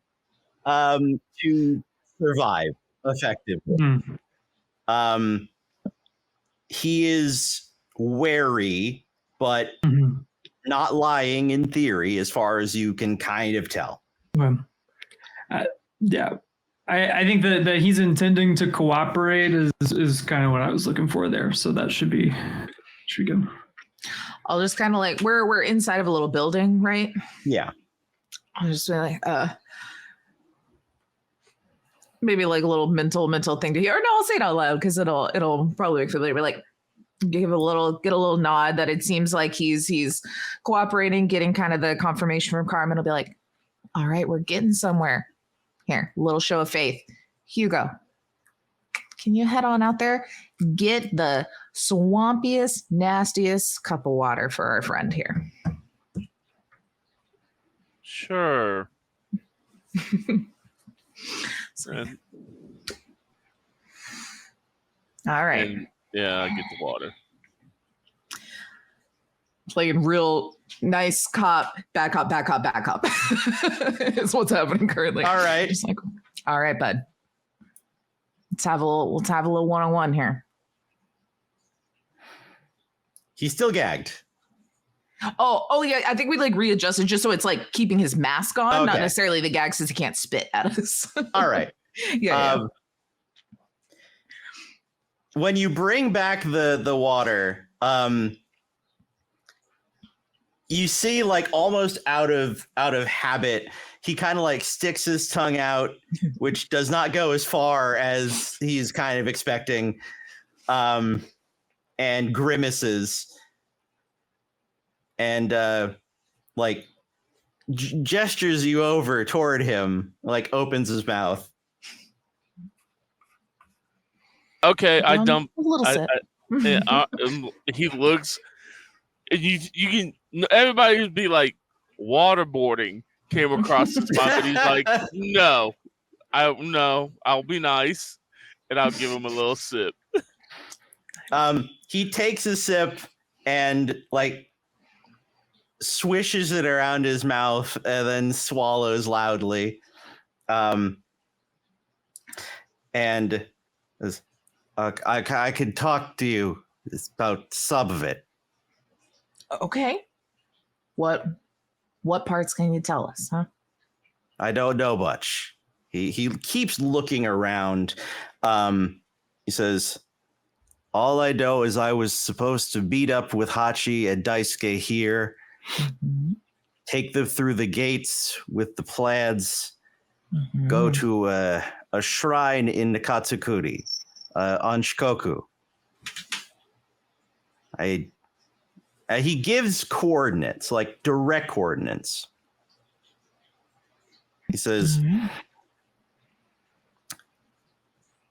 to survive effectively. He is wary, but not lying in theory, as far as you can kind of tell. Yeah. I think that he's intending to cooperate is kind of what I was looking for there. So that should be good. I'll just kind of we're inside of a little building, right? Yeah. I'll just be maybe a little mental thing to hear. Or no, I'll say it out loud because it'll probably make familiar. But get a little nod that it seems like he's cooperating, getting kind of the confirmation from Carmen. Will be like, all right, we're getting somewhere. Here, a little show of faith. Hugo, can you head on out there? Get the swampiest, nastiest cup of water for our friend here. Sure. All right. And, yeah, I get the water. Playing real nice cop, back up. Is what's happening currently. All right. Just like, all right, bud. Let's have a little one-on-one here. He's still gagged. Oh yeah. I think we like readjusted just so it's like keeping his mask on, not Okay. necessarily the gag since he can't spit at us. All right. yeah. When you bring back the water, you see like almost out of habit, he kind of like sticks his tongue out, which does not go as far as he's kind of expecting, and grimaces and like gestures you over toward him, like opens his mouth. Okay, I A dump. little sip. He looks. And you can. Everybody would be like, waterboarding came across his mind, but he's like, no, I'll be nice, and I'll give him a little sip. He takes a sip and like swishes it around his mouth and then swallows loudly. And says, I could talk to you about some of it. Okay. What parts can you tell us, huh? I don't know much. He keeps looking around. He says, all I know is I was supposed to meet up with Hachi and Daisuke here, take them through the gates with the plaids, go to a shrine in Nakatsukuri on Shikoku. He gives coordinates, like direct coordinates. He says,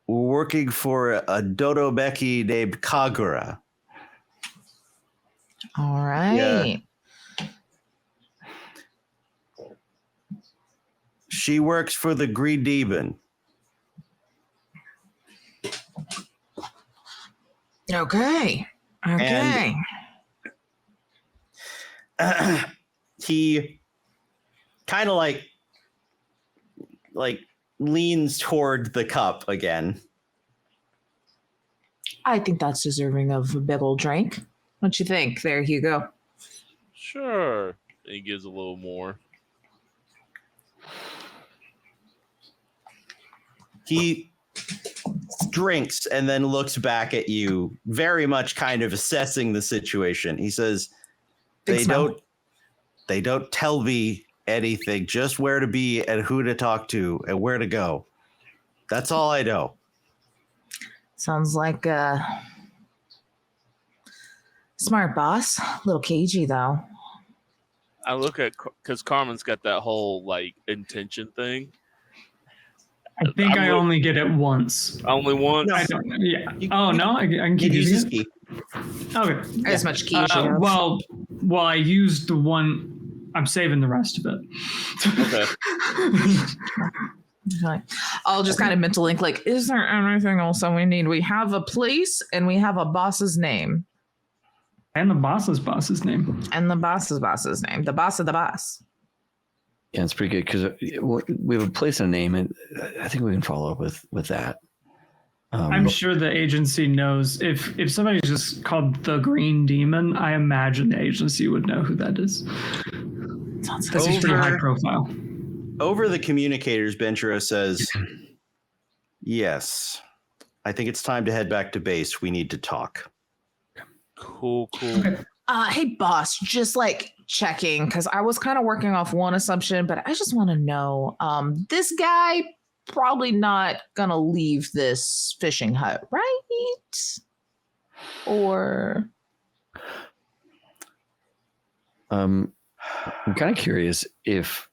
we're working for a Dodobeki named Kagura. All right. Yeah. She works for the Green Demon. Okay. He kind of like leans toward the cup again. I think that's deserving of a big old drink. What you think? There you go. Sure. He gives a little more. He drinks and then looks back at you, very much kind of assessing the situation. He says, They don't tell me anything, just where to be and who to talk to and where to go. That's all I know. Sounds like a smart boss. A little cagey though. I look at because Carmen's got that whole like intention thing. I think I only get it once. Only once. I don't, yeah. Oh no, I can keep Use his using it. key. Okay. As much key as you have. Well, I used the one. I'm saving the rest of it. Okay. I'll just kind of mental link, like, is there anything else that we need? We have a place and we have a boss's name. And the boss's name. And the boss's name. The boss of the boss. Yeah, it's pretty good because we have a place and a name, and I think we can follow up with that. I'm sure the agency knows if somebody's just called the Green Demon. I imagine the agency would know who that is. Because he's pretty high profile. Over the communicators, Benchiro says, yes, I think it's time to head back to base. We need to talk. Cool. Okay. Hey, boss, just like checking, because I was kind of working off one assumption, but I just want to know, this guy probably not going to leave this fishing hut, right? Or... I'm kind of curious if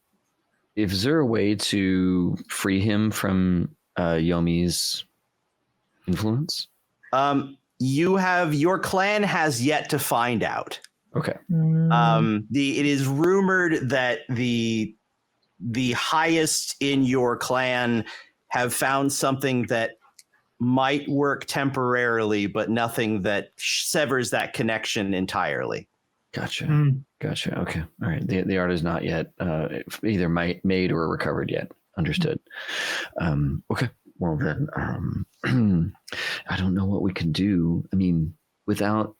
is there a way to free him from Yomi's influence? Your clan has yet to find out. Okay. It is rumored that the highest in your clan have found something that might work temporarily, but nothing that severs that connection entirely. Gotcha. Gotcha. Okay. All right. The art is not yet either made or recovered yet. Understood. Okay. Well then, I don't know what we can do. I mean, without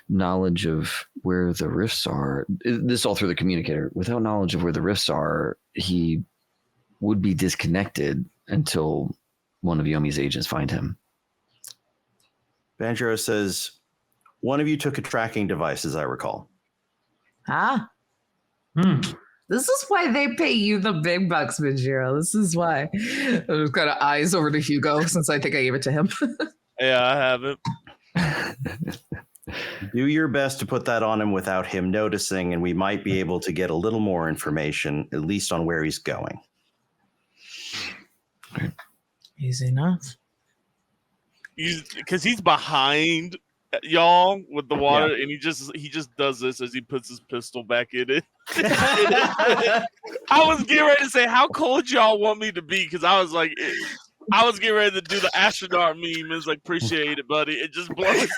knowledge of where the rifts are, this all through the communicator. Without knowledge of where the rifts are, he would be disconnected until one of Yomi's agents find him. Banjiro says, one of you took a tracking device, as I recall. Ah. This is why they pay you the big bucks, Banjiro. This is why. I've just got eyes over to Hugo since I think I gave it to him. Yeah, I have it. Do your best to put that on him without him noticing, and we might be able to get a little more information, at least on where he's going. Easy enough. Because he's behind y'all with the water, and he just does this as he puts his pistol back in it. I was getting ready to say, how cold y'all want me to be? Because I was like, I was getting ready to do the astronaut meme. It's like, appreciate it, buddy. It just blows.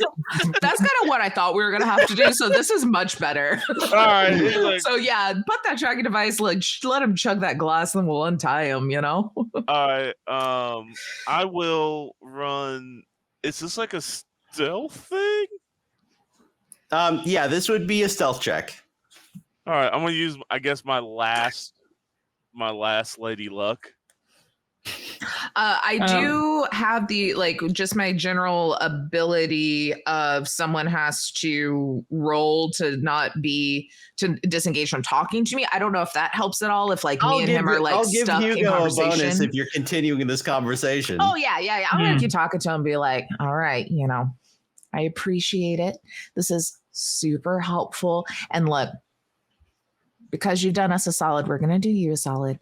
That's kind of what I thought we were gonna have to do. So this is much better. All right. Like, so yeah, put that tracking device. Like, let him chug that glass, and we'll untie him. You know. All right. I will run. Is this like a stealth thing? Yeah, this would be a stealth check. All right. I'm gonna use, I guess, my last Lady Luck. I do have the just my general ability of someone has to roll to disengage from talking to me. I don't know if that helps at all. If me and him are I'll stuck give in Hugo a conversation. bonus if you're continuing this conversation. Oh yeah. I'm gonna keep talking to him and be like, all right, I appreciate it. This is super helpful. And look, because you've done us a solid, we're gonna do you a solid.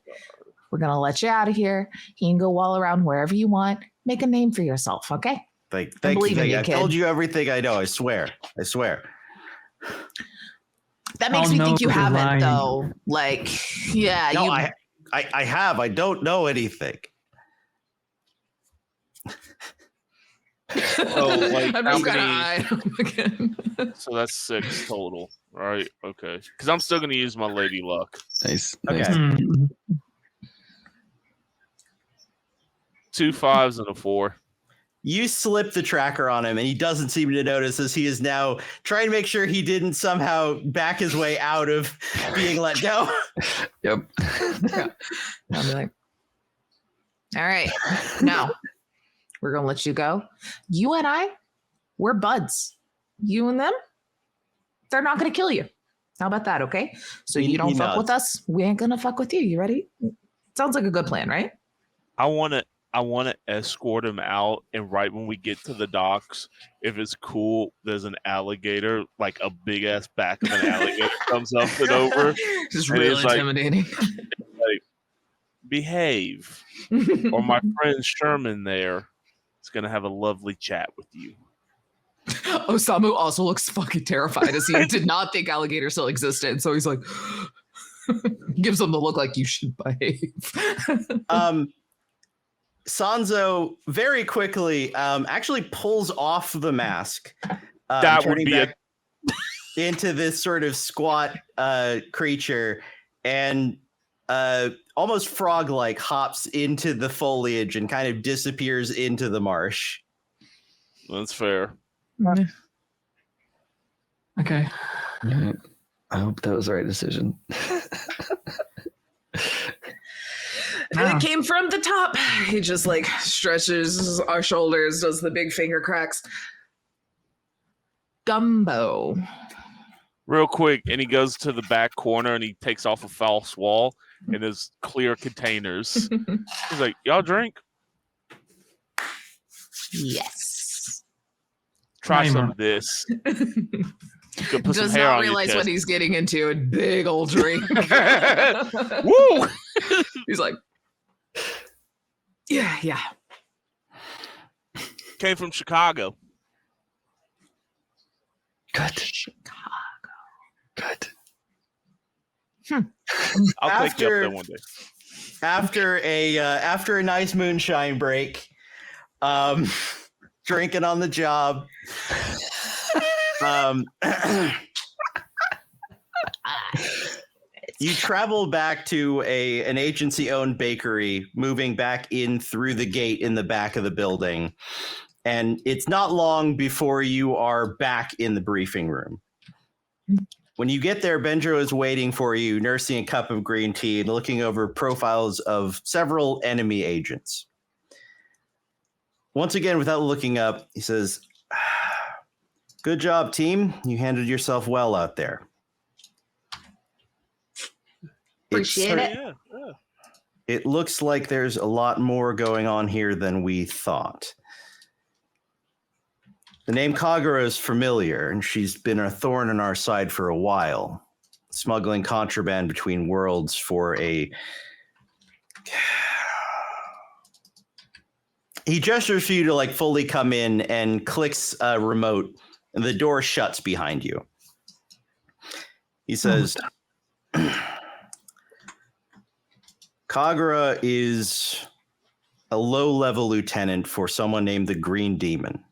We're going to let you out of here. You can go wall around wherever you want. Make a name for yourself, okay? Thank you. I told you everything I know. I swear. That makes me think you haven't, lying. though. Yeah. No, I have. I don't know anything. So, I'm just going to eye him again. So that's 6 total, right? Okay. Because I'm still going to use my Lady Luck. Nice. Okay. 2 5s and a 4. You slip the tracker on him, and he doesn't seem to notice as he is now trying to make sure he didn't somehow back his way out of being let go. Yep. I'll be like, all right, now we're going to let you go. You and I, we're buds. You and them, they're not going to kill you. How about that, okay? So you don't fuck with us, we ain't going to fuck with you. You ready? Sounds like a good plan, right? I want to escort him out, and right when we get to the docks, if it's cool, there's an alligator, like a big ass back of an alligator comes up and over. Just and real it's intimidating. Like, behave, or my friend Sherman there is gonna have a lovely chat with you. Osamu also looks fucking terrified as he did not think alligator still existed. So he's like, gives him the look like you should behave. Sanzo very quickly actually pulls off the mask. That would be into this sort of squat creature, and almost frog-like hops into the foliage and kind of disappears into the marsh. That's fair. Okay. Right. I hope that was the right decision. And it came from the top. He just stretches our shoulders, does the big finger cracks. Gumbo. Real quick, and he goes to the back corner and he takes off a false wall and there's clear containers. He's like, y'all drink? Yes. Try some of this. You could put some Does hair not on realize your what he's getting into. A big old drink. Woo! He's like, yeah. Came from Chicago. Good. I'll take you up there one day. After a nice moonshine break, drinking on the job, You travel back to an agency-owned bakery, moving back in through the gate in the back of the building. And it's not long before you are back in the briefing room. When you get there, Benjo is waiting for you, nursing a cup of green tea and looking over profiles of several enemy agents. Once again, without looking up, he says, "Good job, team. You handled yourself well out there." Appreciate it. Yeah. It looks like there's a lot more going on here than we thought. The name Kagura is familiar, and she's been a thorn in our side for a while, smuggling contraband between worlds for a... He gestures for you to fully come in and clicks a remote, and the door shuts behind you. He says, Kagura is a low-level lieutenant for someone named the Green Demon.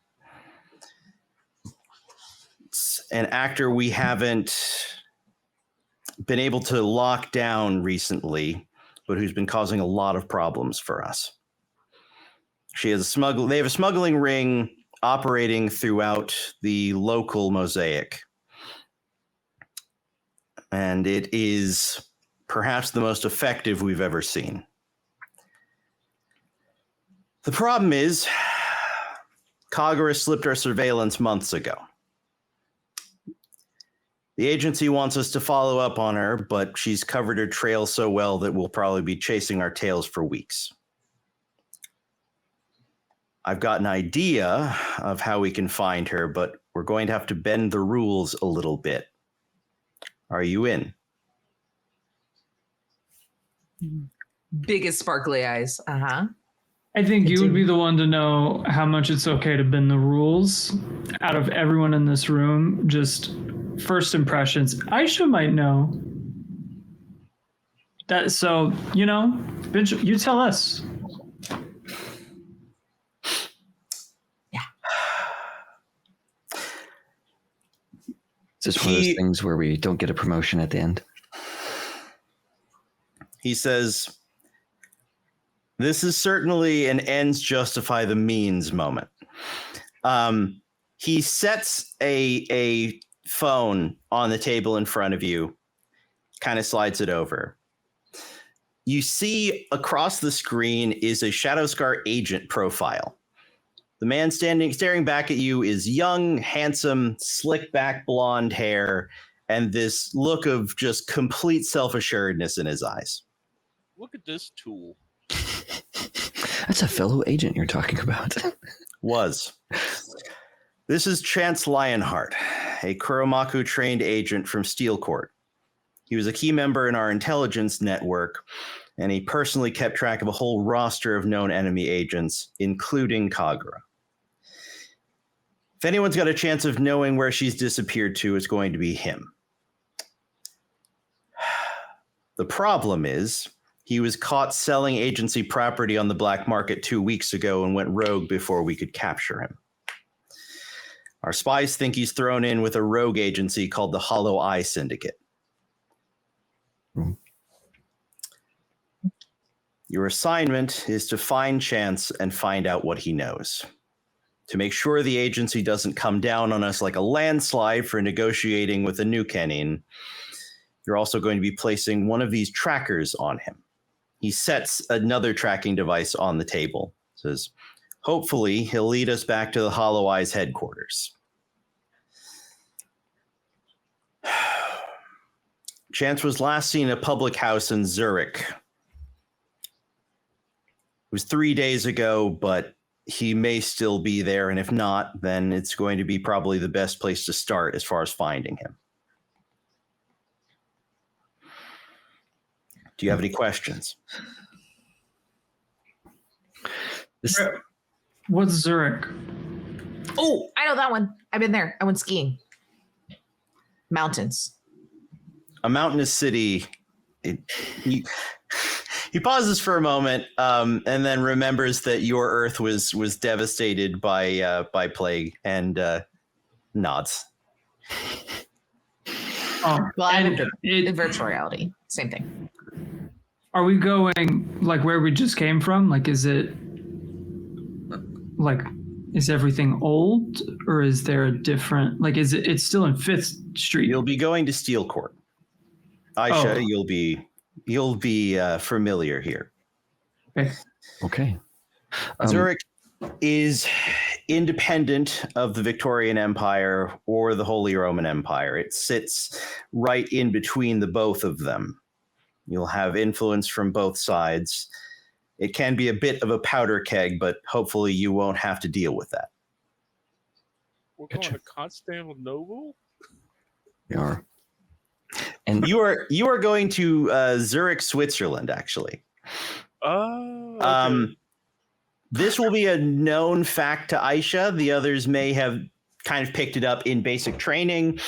It's an actor we haven't been able to lock down recently, but who's been causing a lot of problems for us. They have a smuggling ring operating throughout the local mosaic. And it is perhaps the most effective we've ever seen. The problem is, Kagura slipped our surveillance months ago. The agency wants us to follow up on her, but she's covered her trail so well that we'll probably be chasing our tails for weeks. I've got an idea of how we can find her, but we're going to have to bend the rules a little bit. Are you in? Biggest sparkly eyes. Uh-huh. I think you would be the one to know how much it's okay to bend the rules. Out of everyone in this room, just first impressions. Aisha might know. That, so, Benj, you tell us. It's just one of those things where we don't get a promotion at the end. He says, this is certainly an ends justify the means moment. He sets a phone on the table in front of you, kind of slides it over. You see across the screen is a Shadowscar agent profile. The man staring back at you is young, handsome, slick back blonde hair, and this look of just complete self-assuredness in his eyes. Look at this tool. That's a fellow agent you're talking about. Was. This is Chance Lionheart, a Kuromaku-trained agent from Steel Court. He was a key member in our intelligence network, and he personally kept track of a whole roster of known enemy agents, including Kagura. If anyone's got a chance of knowing where she's disappeared to, it's going to be him. The problem is, he was caught selling agency property on the black market 2 weeks ago and went rogue before we could capture him. Our spies think he's thrown in with a rogue agency called the Thousand Eye Syndicate. Your assignment is to find Chance and find out what he knows. To make sure the agency doesn't come down on us like a landslide for negotiating with a new Kenin, you're also going to be placing one of these trackers on him. He sets another tracking device on the table. Says, hopefully, he'll lead us back to the Hollow Eyes headquarters. Chance was last seen at a public house in Zurich. It was 3 days ago, but he may still be there, and if not, then it's going to be probably the best place to start as far as finding him. Do you have any questions? What's Zurich? Oh, I know that one. I've been there. I went skiing. Mountains. A mountainous city. He pauses for a moment, and then remembers that your Earth was devastated by plague, and nods. Well, I moved in virtual reality. Same thing. Are we going like where we just came from? Like, is it like, is everything old, or is there a different? Like, is it? It's still in 5th Street. You'll be going to Steel Court. Aisha, Oh. you'll be familiar here. Okay. Zurich is independent of the Victorian Empire or the Holy Roman Empire. It sits right in between the both of them. You'll have influence from both sides. It can be a bit of a powder keg, but hopefully you won't have to deal with that. We're going to Constantinople? We are. And You are going to Zurich, Switzerland, actually. Oh. Okay. This will be a known fact to Aisha. The others may have kind of picked it up in basic training.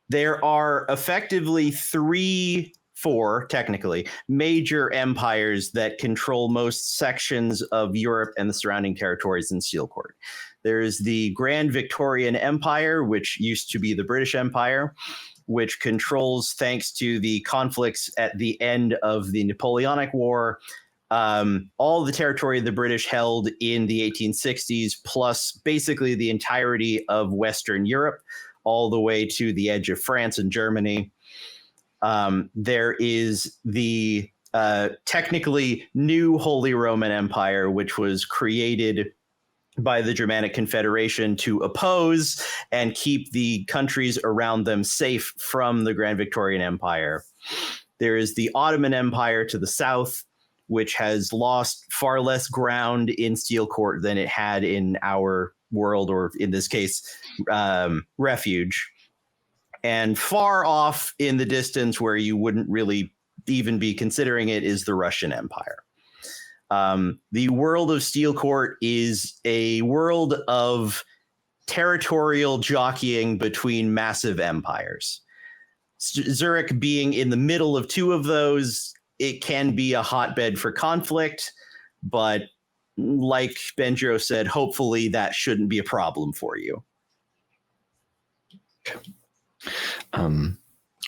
There are effectively 4 technically major empires that control most sections of Europe and the surrounding territories in Steel Court. There is the Grand Victorian Empire, which used to be the British Empire, which controls, thanks to the conflicts at the end of the Napoleonic War, all the territory the British held in the 1860s, plus basically the entirety of Western Europe, all the way to the edge of France and Germany. There is the technically new Holy Roman Empire, which was created by the Germanic Confederation to oppose and keep the countries around them safe from the Grand Victorian Empire. There is the Ottoman Empire to the south, which has lost far less ground in Steel Court than it had in our world, or in this case, refuge. And far off in the distance, where you wouldn't really even be considering it, is the Russian Empire. The world of Steel Court is a world of territorial jockeying between massive empires. Zurich being in the middle of 2 of those, it can be a hotbed for conflict, but like Benjo said, hopefully that shouldn't be a problem for you.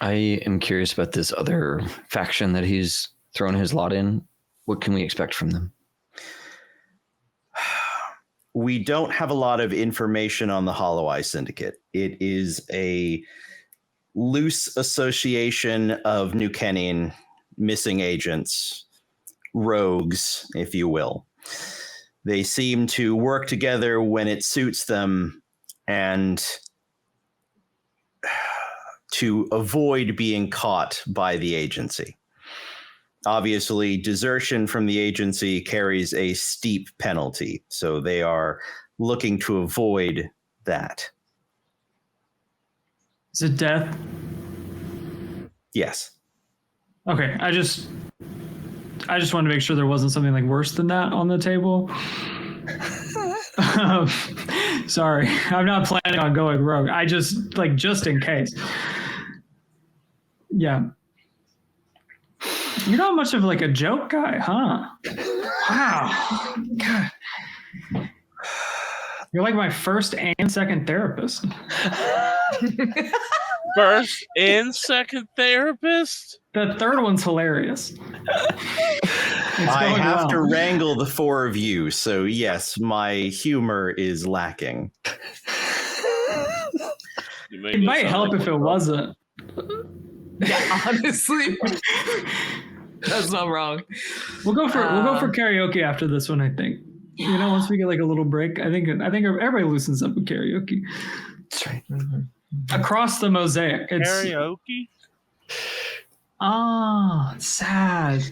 I am curious about this other faction that he's thrown his lot in. What can we expect from them? We don't have a lot of information on the Hollow Eye Syndicate. It is a loose association of New Kenyan missing agents, rogues, if you will. They seem to work together when it suits them and to avoid being caught by the agency. Obviously, desertion from the agency carries a steep penalty, so they are looking to avoid that. Is it death? Yes. Okay, I just wanted to make sure there wasn't something like worse than that on the table. Sorry, I'm not planning on going rogue. I just in case. Yeah. You're not much of like a joke guy, huh? Wow. God. You're like my first and second therapist. First and second therapist? The third one's hilarious. I have to wrangle the 4 of you, so yes, my humor is lacking. It might help if it wasn't. Yeah, honestly. That's not wrong. We'll go for karaoke after this one, I think. You know, once we get like a little break, I think everybody loosens up with karaoke. That's right. Across the mosaic. It's Karaoke? Ah, sad.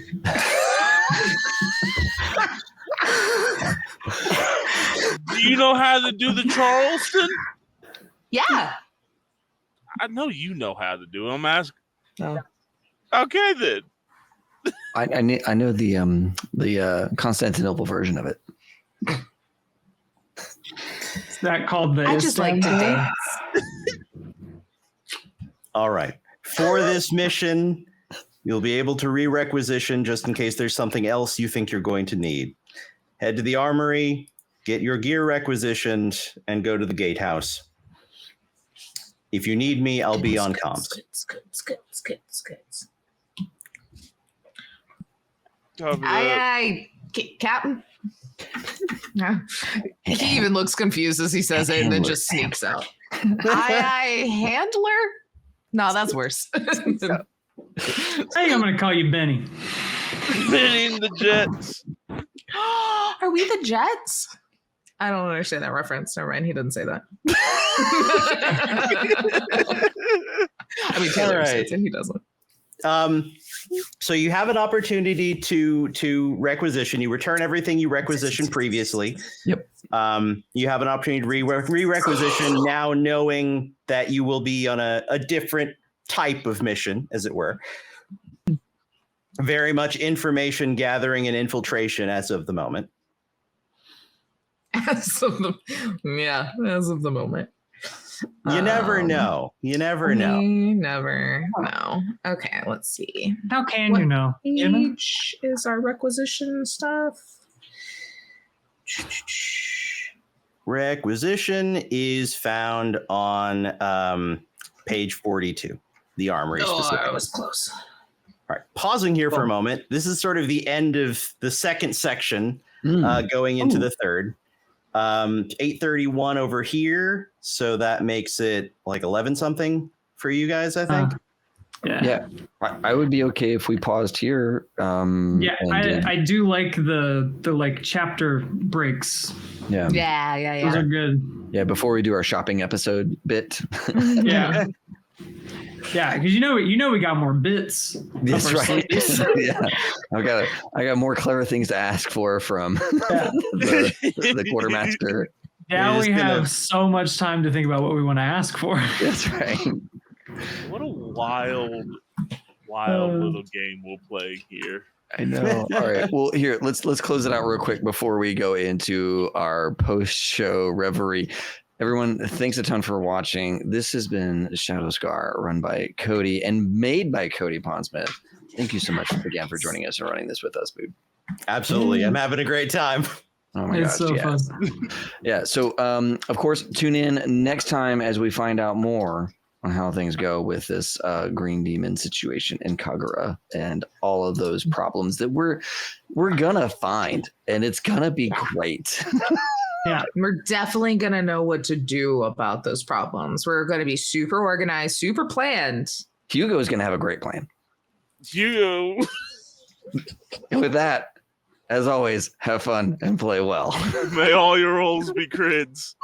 Do you know how to do the Charleston? Yeah. I know you know how to do it. I'm asking. No. Okay, then. I know the Constantinople version of it. Is that called the I just like to dance. All right. For this mission, you'll be able to re-requisition just in case there's something else you think you're going to need. Head to the armory, get your gear requisitioned, and go to the gatehouse. If you need me, I'll be on comms. Copy Aye, that. aye, Captain. Yeah. He even looks confused as he says it and then just sneaks out. Aye, aye, handler? No, that's worse. I think I'm going to call you Benny. Spinning the jets. Are we the Jets? I don't understand that reference. Never mind. He doesn't say that. I mean, Taylor says it. He doesn't. So you have an opportunity to requisition. You return everything you requisitioned previously. Yep. You have an opportunity to re-requisition now, knowing that you will be on a different type of mission, as it were. Very much information gathering and infiltration as of the moment. As of the moment. You never know. You never know. You never know. Okay, let's see. How can What you know? You know? Page is our requisition stuff. Requisition is found on page 42, the armory specifically. I was close. All right, pausing here for a moment. This is sort of the end of the second section, going into the third. 8:31 over here, so that makes it like 11 something for you guys, I think. Yeah. I would be okay if we paused here. I do like the like chapter breaks. Yeah. Those are good. Yeah, before we do our shopping episode bit. Yeah. Yeah, because you know we got more bits. That's right. Yeah, I got more clever things to ask for from the quartermaster. Now we have so much time to think about what we want to ask for. That's right. What a wild little game we'll play here. I know. All right. Well, here let's close it out real quick before we go into our post-show reverie. Everyone, thanks a ton for watching. This has been Shadow Scar, run by Cody and made by Cody Pondsmith. Thank you so much again for joining us and running this with us, dude. Absolutely. I'm having a great time. Oh my It's gosh, so yeah. fun. Yeah. So, of course, tune in next time as we find out more on how things go with this Green Demon situation in Kagura and all of those problems that we're gonna find, and it's gonna be great. Yeah, we're definitely going to know what to do about those problems. We're going to be super organized, super planned. Hugo is going to have a great plan. Hugo. And with that, as always, have fun and play well. May all your rolls be crits.